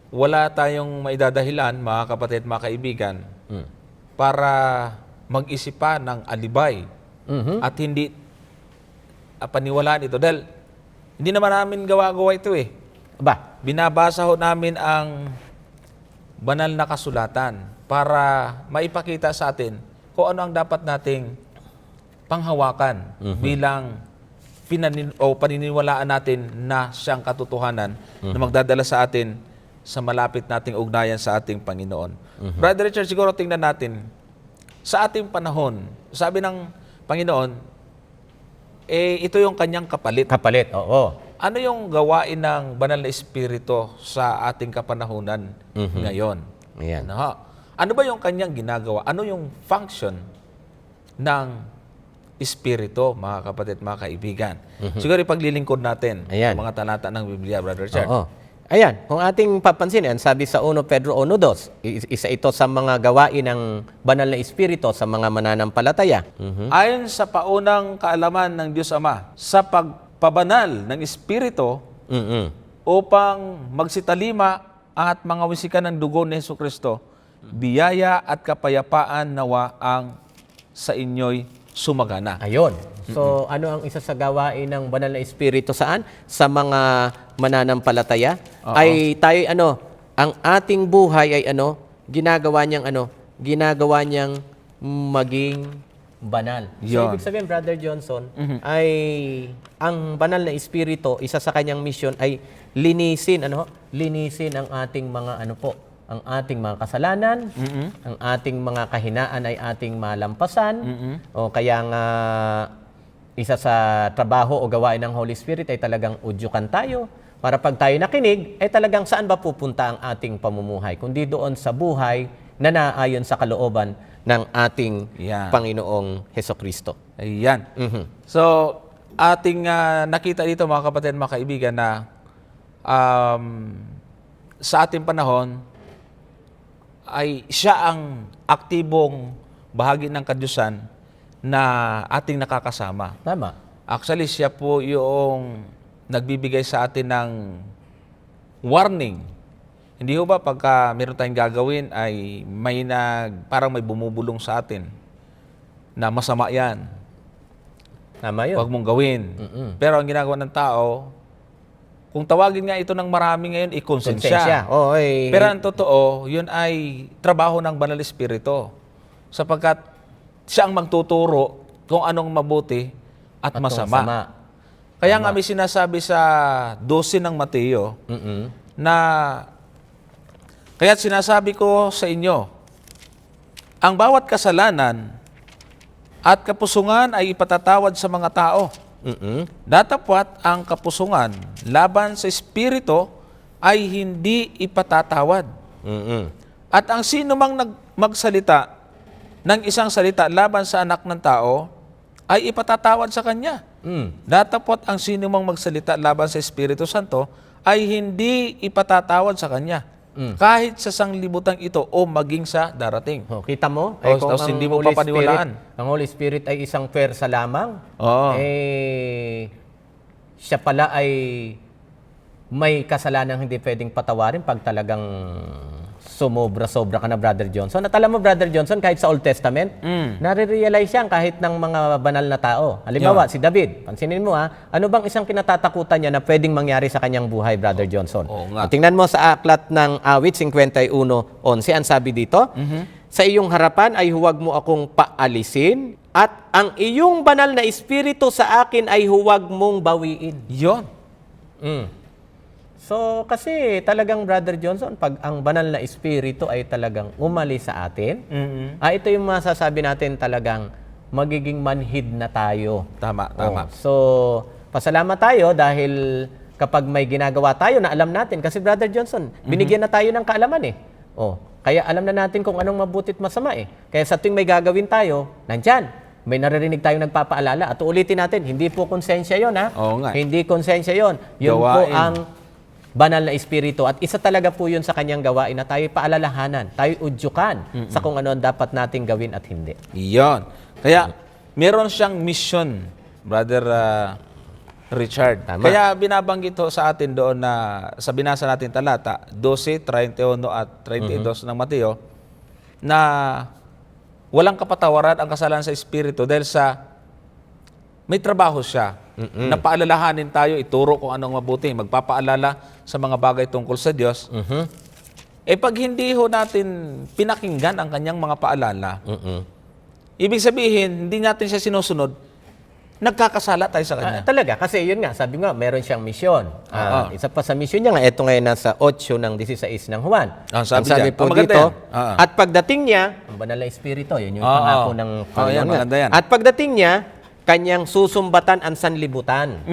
wala tayong maidadahilan, mga kapatid, mga kaibigan, para mag-isip pa ng alibay at hindi paniwalaan ito. Dahil hindi naman namin gawa-gawa ito eh. Aba, Binabasa ho namin ang banal na kasulatan para maipakita sa atin kung ano ang dapat nating panghawakan bilang paniniwalaan natin na siyang katotohanan na magdadala sa atin sa malapit nating ugnayan sa ating Panginoon. Brother Richard, siguro tingnan natin, sa ating panahon, sabi ng Panginoon, ito yung kanyang kapalit. kapalit, oo. Ano yung gawain ng banal na Espiritu sa ating kapanahunan ngayon? Ayan. Ano ba yung kanyang ginagawa? Ano yung function ng Espiritu, mga kapatid, mga kaibigan? Siguro ipaglilingkod natin Ayan. ang mga talata ng Biblia, Brother Richard. Oo. Ayan, kung ating papansinin, sabi sa 1 Pedro 1:2, isa ito sa mga gawain ng banal na Espiritu sa mga mananampalataya. Ayon sa paunang kaalaman ng Diyos Ama, sa pagpabanal ng Espiritu upang magsitalima at mga wisikan ng dugo ni Jesucristo, biyaya at kapayapaan nawa ang sa inyo'y sumagana. Ayun. So, ano ang isa sa gawain ng banal na Espiritu saan? Sa mga mananampalataya? Ay tayo ang ating buhay ay ginagawa niyang maging banal. So, Yun. ibig sabihin, Brother Johnson, ay ang banal na Espiritu, isa sa kanyang mission ay linisin ang ating mga ang ating mga kasalanan, ang ating mga kahinaan ay ating malampasan. O kaya nga isa sa trabaho o gawain ng Holy Spirit ay talagang udyukan tayo para pag tayo nakinig ay talagang saan ba pupunta ang ating pamumuhay kundi doon sa buhay na naayon sa kalooban ng ating Yan. Panginoong Hesukristo. Ayan. So, ating nakita dito, mga kapatid, mga kaibigan, na sa ating panahon ay siya ang aktibong bahagi ng kadyusan na ating nakakasama. Tama. Actually, siya po yung nagbibigay sa atin ng warning. Hindi ho ba pagka meron tayong gagawin ay parang may bumubulong sa atin na masama yan. Tama yun. Huwag mong gawin. Pero ang ginagawa ng tao, kung tawagin nga ito ng marami ngayon, ikonsensya. Oo, Pero ang totoo, yun ay trabaho ng Banal Espiritu. Sapagkat siya ang magtuturo kung anong mabuti at masama. Kaya nga may sinasabi sa 12 ng Mateo na kaya't sinasabi ko sa inyo, ang bawat kasalanan at kapusungan ay ipatatawad sa mga tao. Datapwat ang kapusungan laban sa Espiritu ay hindi ipatatawad. At ang sino mang magsalita ng isang salita laban sa anak ng tao ay ipatatawad sa kanya. Datapwat ang sino mang magsalita laban sa Espiritu Santo ay hindi ipatatawad sa kanya. Kahit sa sanglibutang ito o maging sa darating. Kita mo? Tapos hindi mo papaniwalaan. Ang Holy Spirit ay isang persa lamang. Oo. Siya pala ay may kasalanang hindi pwedeng patawarin pag talagang sumobra-sobra ka na, Brother Johnson. At alam mo, Brother Johnson, kahit sa Old Testament, nare-realize yan kahit ng mga banal na tao. Halimbawa, si David, pansinin mo ano bang isang kinatatakutan niya na pwedeng mangyari sa kanyang buhay, Brother Johnson? Oo nga. At tingnan mo sa aklat ng Awit 51:11, ang sabi dito, sa iyong harapan ay huwag mo akong paalisin, at ang iyong banal na espiritu sa akin ay huwag mong bawiin. Yon. So, kasi talagang, Brother Johnson, pag ang banal na espiritu ay talagang umalis sa atin, ito yung masasabi natin talagang magiging manhid na tayo. Tama, tama. So, pasalamat tayo dahil kapag may ginagawa tayo na alam natin, kasi Brother Johnson, binigyan na tayo ng kaalaman kaya alam na natin kung anong mabutit masama Kaya sa tuwing may gagawin tayo, nandyan, may naririnig tayong nagpapaalala. At ulitin natin, hindi po konsensya yon Oo nga. Hindi konsensya yon. Yun po Gawain. ang banal na espiritu. At isa talaga po yun sa kanyang gawain na tayo paalalahanan, tayo udyukan sa kung ano ang dapat nating gawin at hindi. Yon. Kaya, meron siyang mission, Brother Richard. Tama. Kaya binabanggit sa atin doon na sa binasa natin talata, 12, 31 at 32 ng Mateo, na walang kapatawaran ang kasalanan sa Espiritu dahil sa may trabaho siya. Na paalalahanin tayo, ituro kung anong mabuti, magpapaalala sa mga bagay tungkol sa Diyos. Pag hindi ho natin pinakinggan ang kanyang mga paalala, ibig sabihin, hindi natin siya sinusunod, nagkakasala tayo sa kanya. Talaga, kasi yun nga, sabi nga, meron siyang misyon. Isa pa sa misyon niya nga, ito ngayon nasa 8 ng 16 ng Juan. Sabi ang sabi dyan. po Maganda dito, yan. at pagdating niya, ang banal na espiritu, yun yung pangako ng Panginoon yan, nga. maganda yan. At pagdating niya, kanyang susumbatan ang sanlibutan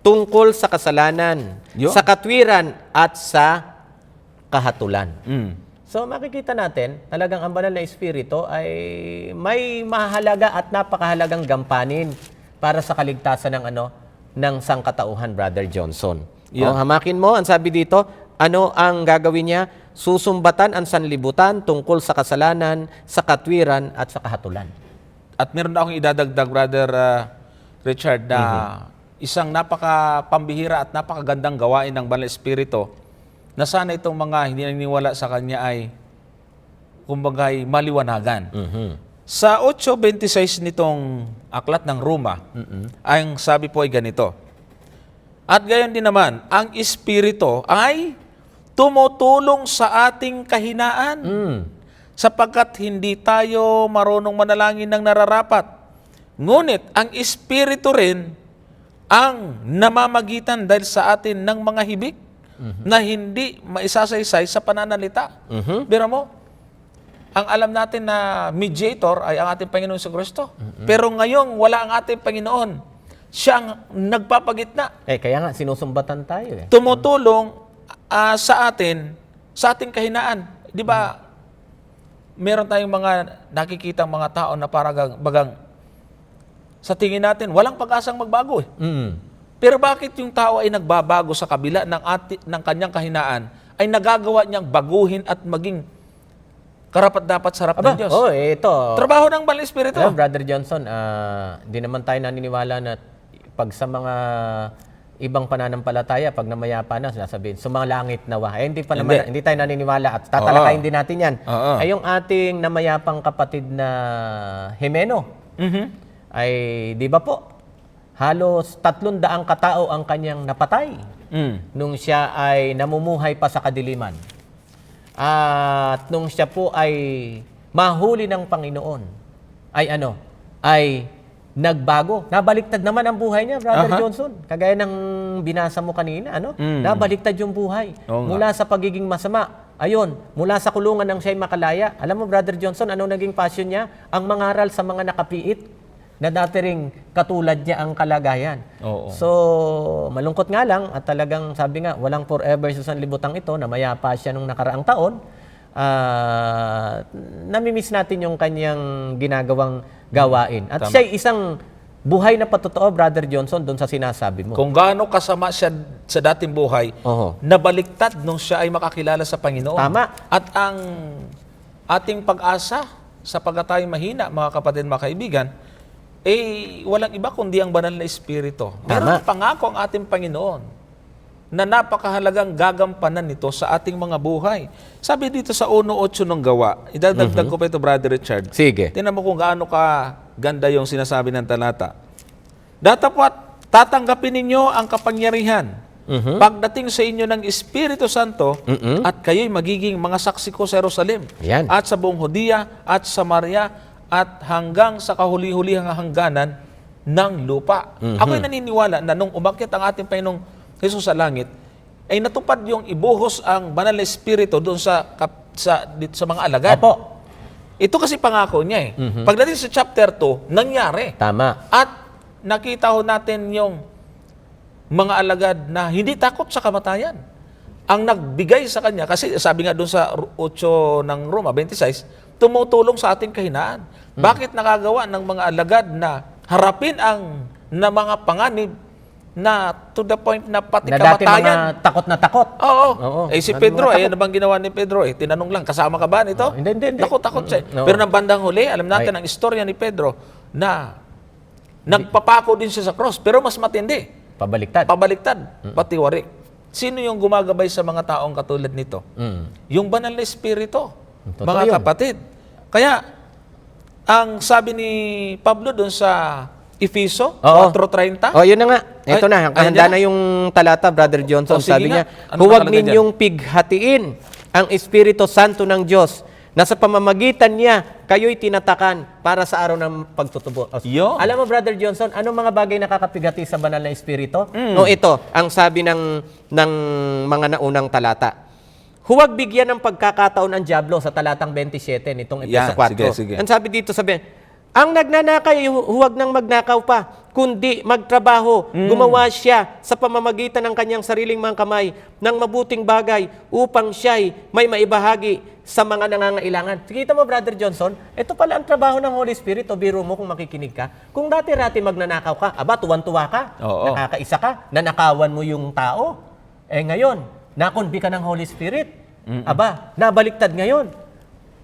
tungkol sa kasalanan, Yun. sa katwiran, at sa kahatulan. So makikita natin, talagang ang banal na espiritu ay may mahalaga at napakahalagang gampanin para sa kaligtasan ng sangkatauhan, Brother Johnson. Yeah. Hamakin mo, ang sabi dito, ano ang gagawin niya? Susumbatan ang sanlibutan tungkol sa kasalanan, sa katwiran, at sa kahatulan. At meron na akong idadagdag, Brother Richard, na isang napaka-pambihira at napakagandang gawain ng Banal Espiritu na sana itong mga hindi naniniwala sa Kanya ay kumbagay maliwanagan. Sa 8:26 nitong aklat ng Roma, ang sabi po ay ganito, at gayon din naman, ang Espiritu ay tumutulong sa ating kahinaan sapagkat hindi tayo marunong manalangin ng nararapat. Ngunit ang Espiritu rin ang namamagitan dahil sa atin ng mga hibik na hindi maisasaysay sa pananalita. Biro mo, ang alam natin na mediator ay ang ating Panginoon sa Kristo. Pero ngayong wala ang ating Panginoon, siya ang nagpapagitna. Kaya nga, sinusumbatan tayo Tumutulong sa ating kahinaan. Di ba, meron tayong mga nakikitang mga tao na parang bagang sa tingin natin, walang pag-asang magbago Pero bakit yung tao ay nagbabago sa kabila ng kanyang kahinaan, ay nagagawa niyang baguhin at maging karapat-dapat sa harap ng Diyos? Ito. Trabaho ng Banal Espiritu. Brother Johnson, di naman tayo naniniwala na pag sa mga ibang pananampalataya, pag namayapa na, sinasabihin, sumalangit nawa. Hindi tayo naniniwala at tatalakayin din natin yan. Ay yung ating namayapang kapatid na Jimeno, ay di ba po, halos 300 katao ang kanyang napatay nung siya ay namumuhay pa sa kadiliman. At nung siya po ay mahuli ng Panginoon, ay nagbago. Nabaliktad naman ang buhay niya, Brother Johnson. Kagaya ng binasa mo kanina, nabaliktad yung buhay. Mula sa pagiging masama, mula sa kulungan ng siya'y makalaya. Alam mo, Brother Johnson, ano naging passion niya? Ang mangaral sa mga nakapiit na dati ring katulad niya ang kalagayan. So, malungkot nga lang at talagang sabi nga, walang forever sa sanlibutan ito, na mayapa siya nung nakaraang taon. Namimiss natin yung kanyang ginagawang gawain. At siya'y isang buhay na patotoo, Brother Johnson, doon sa sinasabi mo. Kung gaano kasama siya sa dating buhay, nabaliktad nung siya ay makakilala sa Panginoon. Tama. At ang ating pag-asa sa pagkatay mahina, mga kapatid, mga kaibigan, walang iba kundi ang Banal na Espiritu. Meron pangako ang ating Panginoon na napakahalagang gagampanan nito sa ating mga buhay. Sabi dito sa 1:8 ng gawa, idadagdag ko pa ito, Brother Richard. Sige. Tingnan mo kung gaano ka ganda yung sinasabi ng talata. Datapwat, tatanggapin ninyo ang kapangyarihan pagdating sa inyo ng Espiritu Santo at kayo'y magiging mga saksi ko sa Jerusalem Yan. at sa buong Judea at Samaria at hanggang sa kahuli-hulihang hangganan ng lupa. Ako'y naniniwala na nung umakyat ang ating Panginoong Jesus sa langit, ay natupad yung ibuhos ang banal na Espiritu doon sa mga alagad. Opo. Ito kasi pangako niya eh. Pagdating sa chapter 2, nangyari. Tama. At nakita ho natin yung mga alagad na hindi takot sa kamatayan. Ang nagbigay sa kanya, kasi sabi nga doon sa 8 ng Roma, 26, tumutulong sa ating kahinaan. Bakit nakagawa ng mga alagad na harapin na mga panganib na to the point na pati Na dati kamatayan? mga takot na takot. Oo. Oo. Si Ano Pedro, mga ano bang ginawa ni Pedro? Tinanong lang, kasama ka ba nito? Hindi. Takot siya. Oo. Pero ng bandang huli, alam natin ang istorya ni Pedro na nagpapako din siya sa cross, pero mas matindi. Pabaliktad. Patiwari. Sino yung gumagabay sa mga taong katulad nito? Yung banal na Espiritu. Totoo Mga yun. kapatid. Kaya, ang sabi ni Pablo doon sa Efeso, Oo. 4:30, Oh, yun na nga. Ito Ay, na. Handa ayan na yung talata, Brother Johnson. O, sige Sabi nga. niya, Ano huwag nakalagay ninyong pighatiin ang Espiritu Santo ng Diyos na sa pamamagitan niya, kayo'y tinatakan para sa araw ng pagtutubo. Yun. Alam mo, Brother Johnson, anong mga bagay nakakapighati sa banal na Espiritu? No, ito, ang sabi ng mga naunang talata. Huwag bigyan ng pagkakataon ang Diablo sa talatang 27 nitong Efeso 4. sige. Ang sabi dito, ang nagnanakay, huwag nang magnakaw pa, kundi magtrabaho, gumawa siya sa pamamagitan ng kanyang sariling mga kamay ng mabuting bagay upang siya'y may maibahagi sa mga nangangailangan. Kita mo, Brother Johnson, ito pala ang trabaho ng Holy Spirit. O biro mo kung makikinig ka. Kung dati-rati magnanakaw ka, tuwan-tuwa ka, Oo. nakakaisa ka, nanakawan mo yung tao. Ngayon, nakonbi ka ng Holy Spirit. Nabaliktad ngayon.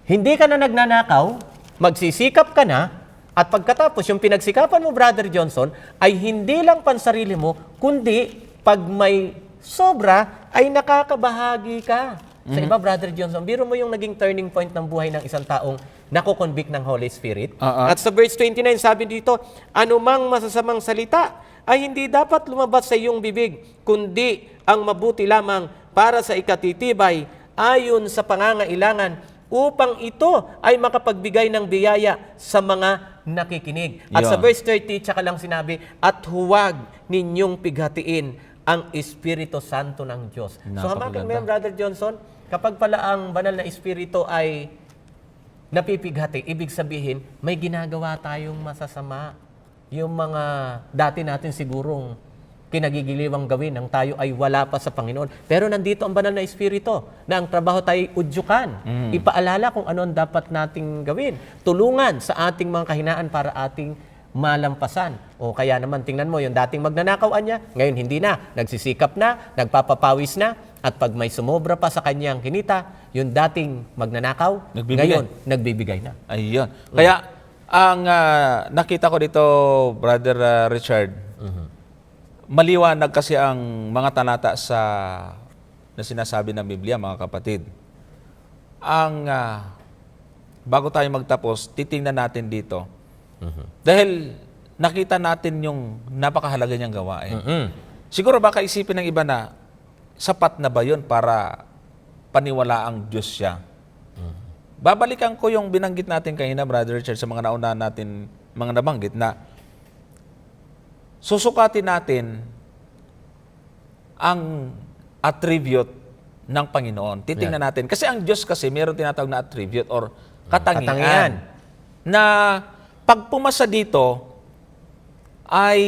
Hindi ka na nagnanakaw, magsisikap ka na, at pagkatapos yung pinagsikapan mo, Brother Johnson, ay hindi lang pansarili mo, kundi pag may sobra, ay nakakabahagi ka. Sa iba, Brother Johnson, biro mo yung naging turning point ng buhay ng isang taong nakukonvict ng Holy Spirit. At sa verse 29, sabi dito, anumang masasamang salita ay hindi dapat lumabas sa iyong bibig, kundi ang mabuti lamang para sa ikatitibay ayon sa pangangailangan upang ito ay makapagbigay ng biyaya sa mga nakikinig. At sa Yun. verse 30, tsaka lang sinabi, at huwag ninyong pighatiin ang Espiritu Santo ng Diyos. So hamakin mo yan, Brother Johnson, kapag pala ang banal na Espiritu ay napipighati, ibig sabihin, may ginagawa tayong masasama. Yung mga dati natin sigurong kinagigiliwang gawin nang tayo ay wala pa sa Panginoon. Pero nandito ang banal na Espiritu na ang trabaho tayo udyukan. Ipaalala kung ano ang dapat nating gawin. Tulungan sa ating mga kahinaan para ating malampasan. O kaya naman, tingnan mo, yung dating magnanakawan niya, ngayon hindi na. Nagsisikap na, nagpapapawis na, at pag may sumobra pa sa kanyang kinita, yung dating magnanakaw, Nagbibigay. ngayon, nagbibigay na. Ayun. Kaya, ang nakita ko dito, Brother Richard, maliwanag kasi ang mga talata na sinasabi ng Biblia, mga kapatid. Bago tayo magtapos, titingnan natin dito. Dahil nakita natin yung napakahalaga niyang gawain. Siguro baka isipin ng iba na, sapat na ba yun para paniwala ang Diyos siya? Babalikan ko yung binanggit natin kanina, Brother Richard, sa mga nauna natin, mga nabanggit na susukatin natin ang attribute ng Panginoon. Titingnan natin. Kasi ang Diyos kasi, mayroon tinatawag na attribute or katangian. Na pag pumasa dito, ay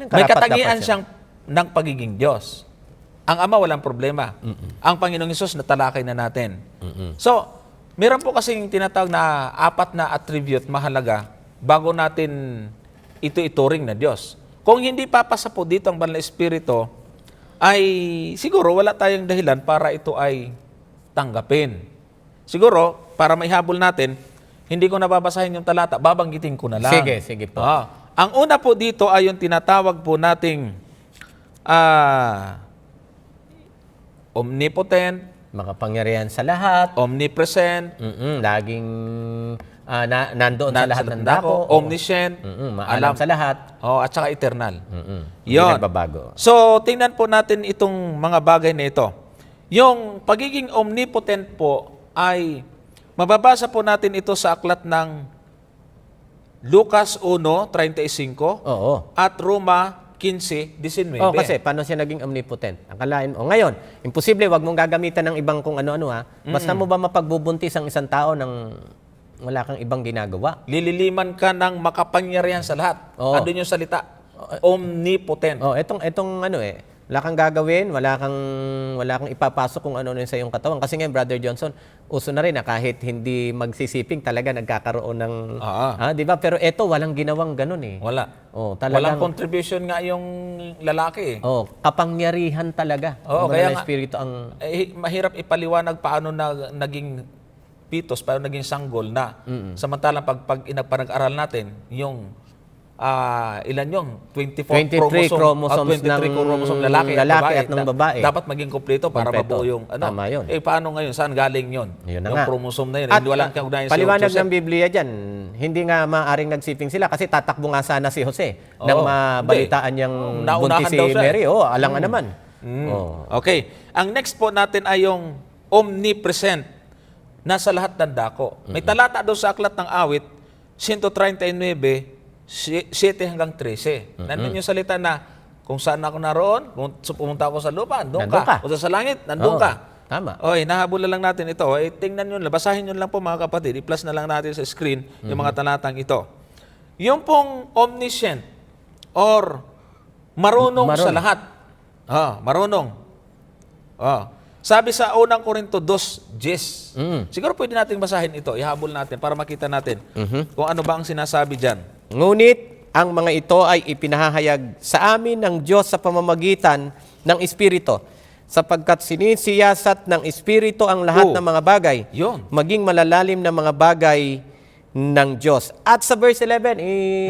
may katangian siyang ng pagiging Diyos. Ang Ama walang problema. Ang Panginoong Hesus natalakay na natin. So, meron po kasing tinatawag na 4 na attribute mahalaga bago natin ito ituring na Diyos. Kung hindi papasa po dito ang banal na Espiritu, ay siguro wala tayong dahilan para ito ay tanggapin. Siguro, para maihabol natin, hindi ko nababasahin yung talata, babanggitin ko na lang. Sige po. Ang una po dito ay yung tinatawag po nating omnipotent, Makapangyarihan sa lahat. omnipresent, Laging nandoon sa lahat ng dako. omniscient, Maalam sa lahat. at saka eternal. Hindi Yon. nagbabago. So, tingnan po natin itong mga bagay na ito. Yung pagiging omnipotent po ay mababasa po natin ito sa aklat ng Lucas 1:35 Oo. at Roma 15:19. Oh, kasi paano siya naging omnipotent? Akalain, ngayon, imposible, wag mong gagamitan ng ibang kung ano-ano ha. Basta mo ba mapagbubuntis ang isang tao ng wala kang ibang ginagawa? Lililiman ka ng makapangyarihan sa lahat. Oo. Andun yung salita. Omnipotent. Oh, etong wala kang gagawin, wala kang ipapasok kung ano sa iyong katawan. Kasi ngayon, Brother Johnson, uso na rin na kahit hindi magsisiping, talaga nagkakaroon ng, di ba? Pero eto, walang ginawang ganun eh. Wala. Oh, talagang, Walang contribution nga yung lalaki eh. kapangyarihan talaga. Oo, Ang kaya banal na nga, espiritu ang mahirap ipaliwanag paano naging pitos, paano naging sanggol na. Samantalang pag nag-aral natin, yung ilan yung 23 23 chromosomes chromosome lalaki at ng babae. Dapat maging kumpleto para Kumpleto. mabuo yung ano. Tama yun. Paano ngayon? Saan galing yun? Yun na Yung nga. chromosome na yun. At Hindi walang kaugnayan si paliwanag Joseph. ng Biblia dyan, hindi nga maaring nagsiping sila kasi tatakbo nga sana si Jose nang Oo. mabalitaan niyang Naunahan buntis si daw siya. Mary. Alangan naman. Okay. Ang next po natin ay yung omnipresent. Nasa lahat ng dako. May talata daw sa aklat ng awit, 139, 7 hanggang 13. Nandun yung salita na kung saan ako naroon, kung pumunta ako sa lupa, nandun Nandun ka. ka. Kung sa langit, nandun Oo, ka. tama. Oy, nahabol lang natin ito. Tingnan nyo, basahin nyo lang po mga kapatid. I-plus na lang natin sa screen yung mga talatang ito. Yung pong omniscient or marunong sa lahat. Marunong. Sabi sa unang Korinto 2:10. Siguro pwede natin basahin ito. Ihabol natin para makita natin kung ano ba ang sinasabi dyan. Ngunit ang mga ito ay ipinahahayag sa amin ng Diyos sa pamamagitan ng Espiritu, sapagkat sinisiyasat ng Espiritu ang lahat ng mga bagay, Yun. maging malalalim na mga bagay ng Diyos. At sa verse 11,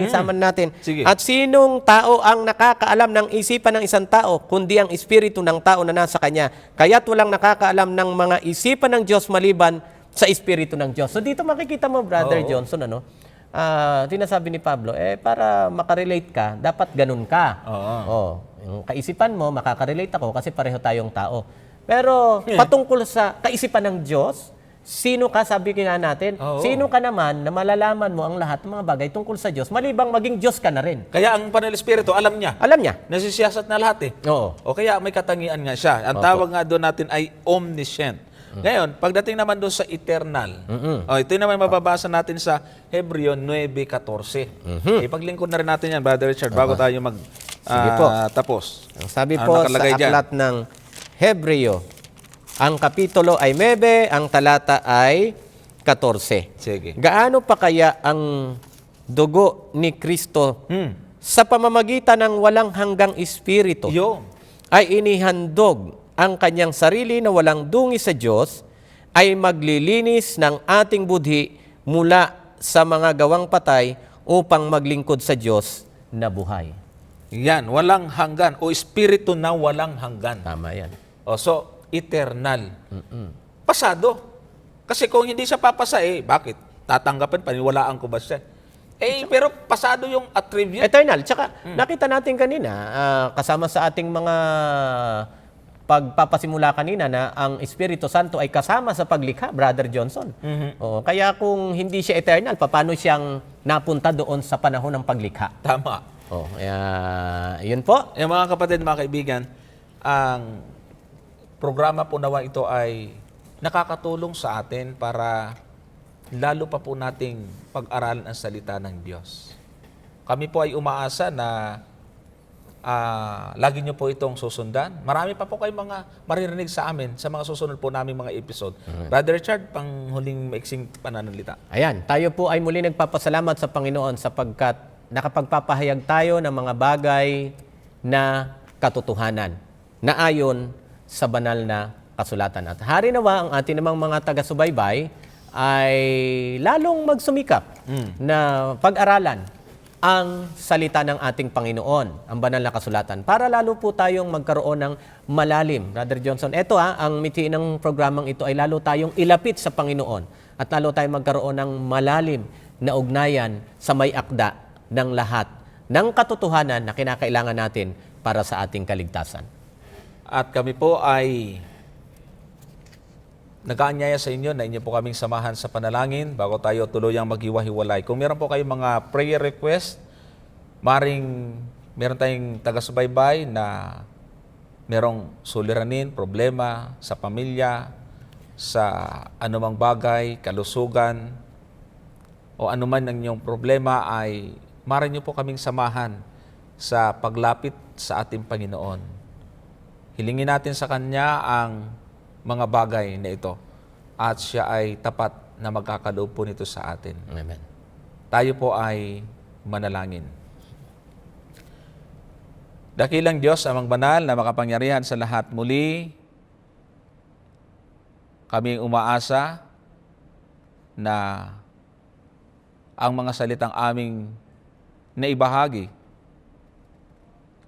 isama natin. Sige. At sinong tao ang nakakaalam ng isipan ng isang tao, kundi ang espiritu ng tao na nasa kanya. Kaya't walang nakakaalam ng mga isipan ng Diyos maliban sa espiritu ng Diyos. So dito makikita mo, Brother Johnson, tinasabi ni Pablo, para makarelate ka, dapat ganun ka. Yung kaisipan mo, makaka-relate ako kasi pareho tayong tao. Pero patungkol sa kaisipan ng Diyos, sino ka, sabi nga natin, sino ka naman na malalaman mo ang lahat ng mga bagay tungkol sa Diyos, malibang maging Diyos ka na rin. Kaya ang Banal Espiritu, alam niya. Alam niya. Nasisiyasat na lahat eh. Oo. O kaya may katangian nga siya. Ang tawag nga doon natin ay omniscient. Ngayon, pagdating naman doon sa eternal, ito naman mababasa natin sa Hebreo 9:14. Ipaglingkod na rin natin yan, Brother Richard, bago tayo tapos. Sabi Ano po sa nakalagay dyan? aklat ng Hebreo, ang kapitulo ay 9, ang talata ay 14. Sige. Gaano pa kaya ang dugo ni Kristo sa pamamagitan ng walang hanggang espiritu Yun. ay inihandog ang kanyang sarili na walang dungi sa Diyos, ay maglilinis ng ating budhi mula sa mga gawang patay upang maglingkod sa Diyos na buhay. Yan, walang hanggan. O espiritu na walang hanggan. Tama yan. So, eternal. Pasado. Kasi kung hindi siya papasa, bakit? Tatanggapin, paniwalaan ko ba siya? Pero pasado yung attribute. Eternal. Tsaka nakita natin kanina, kasama sa ating mga pagpapasimula kanina na ang Espiritu Santo ay kasama sa paglikha, Brother Johnson. Kaya kung hindi siya eternal, paano siyang napunta doon sa panahon ng paglikha? Tama. Yun po. Mga kapatid, mga kaibigan, ang programa po nawa ito ay nakakatulong sa atin para lalo pa po nating pag-aralan ang salita ng Diyos. Kami po ay umaasa na lagi nyo po itong susundan. Marami pa po kayong mga maririnig sa amin sa mga susunod po namin mga episode. Brother Richard, panghuling maiksing pananalita. Ayan, tayo po ay muli nagpapasalamat sa Panginoon sapagkat nakapagpapahayag tayo ng mga bagay na katotohanan na ayon sa banal na kasulatan. At hari nawa ang ating namang mga taga-subaybay ay lalong magsumikap na pag-aralan ang salita ng ating Panginoon, ang banal na kasulatan, para lalo po tayong magkaroon ng malalim. Brother Johnson, ito ang mitiin ng programang ito ay lalo tayong ilapit sa Panginoon at lalo tayong magkaroon ng malalim na ugnayan sa may akda ng lahat ng katotohanan na kinakailangan natin para sa ating kaligtasan. At kami po ay nag-aanyaya sa inyo na inyo po kaming samahan sa panalangin bago tayo tuluyang maghiwa-hiwalay. Kung meron po kayong mga prayer request, meron tayong taga-subaybay na merong suliranin, problema sa pamilya, sa anumang bagay, kalusugan, o anuman ang inyong problema ay maaari niyo po kaming samahan sa paglapit sa ating Panginoon. Hilingin natin sa Kanya ang mga bagay na ito at siya ay tapat na magkakaloob po nito sa atin. Amen. Tayo po ay manalangin. Dakilang Diyos, amang banal na makapangyarihan sa lahat, muli kaming umaasa na ang mga salitang aming naibahagi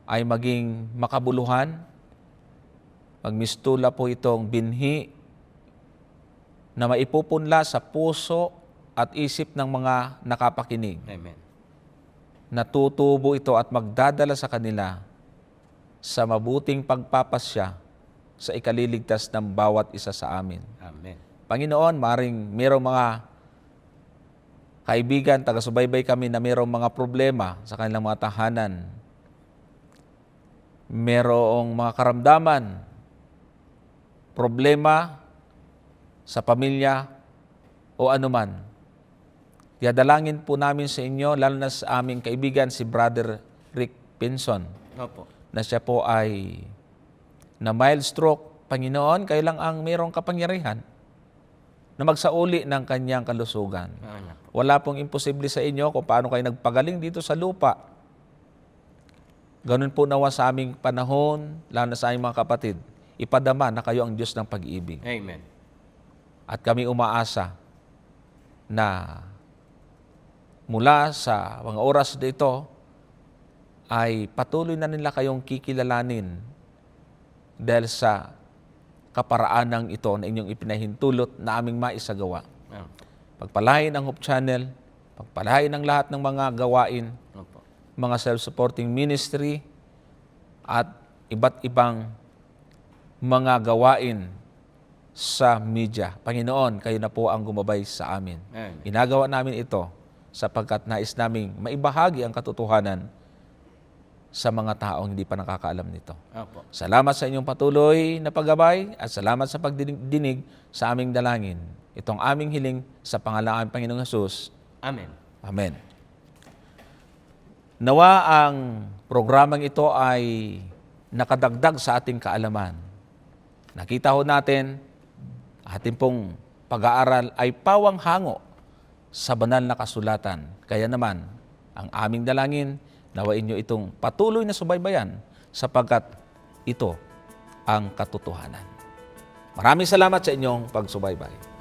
ay maging makabuluhan. Magmistula po itong binhi na maipupunla sa puso at isip ng mga nakapakinig. Amen. Natutubo ito at magdadala sa kanila sa mabuting pagpapasya sa ikaliligtas ng bawat isa sa amin. Amen. Panginoon, maring merong mga kaibigan, taga-subaybay kami na merong mga problema sa kanilang mga tahanan. Merong mga karamdaman, problema sa pamilya o anuman. Dalangin po namin sa inyo, lalo na sa aming kaibigan si Brother Rick Pinson, Opo. na siya po ay na mild stroke. Panginoon, kayo lang ang mayroong kapangyarihan na magsauli ng kanyang kalusugan. Wala pong imposible sa inyo kung paano kayo nagpagaling dito sa lupa. Ganun po nawa sa aming panahon, lalo na sa aming mga kapatid. Ipadama na kayo ang Diyos ng pag-ibig. Amen. At kami umaasa na mula sa mga oras dito ay patuloy na nila kayong kikilalanin dahil sa kaparaanang ito na inyong ipinahintulot na aming maisagawa. Pagpalain ang Hope Channel, pagpalain ang lahat ng mga gawain, mga self-supporting ministry, at iba't ibang mga gawain sa media. Panginoon, kayo na po ang gumabay sa amin. Amen. Ginagawa namin ito sapagkat nais naming maibahagi ang katotohanan sa mga taong hindi pa nakakaalam nito. Opo. Salamat sa inyong patuloy na paggabay at salamat sa pagdinig sa aming dalangin. Itong aming hiling sa pangalan ng Panginoong Hesus. Amen. Amen. Nawa ang programang ito ay nakadagdag sa ating kaalaman. Nakita ho natin, ating pong pag-aaral ay pawang hango sa banal na kasulatan. Kaya naman, ang aming dalangin, nawain nyo itong patuloy na subaybayan sapagkat ito ang katotohanan. Maraming salamat sa inyong pagsubaybay.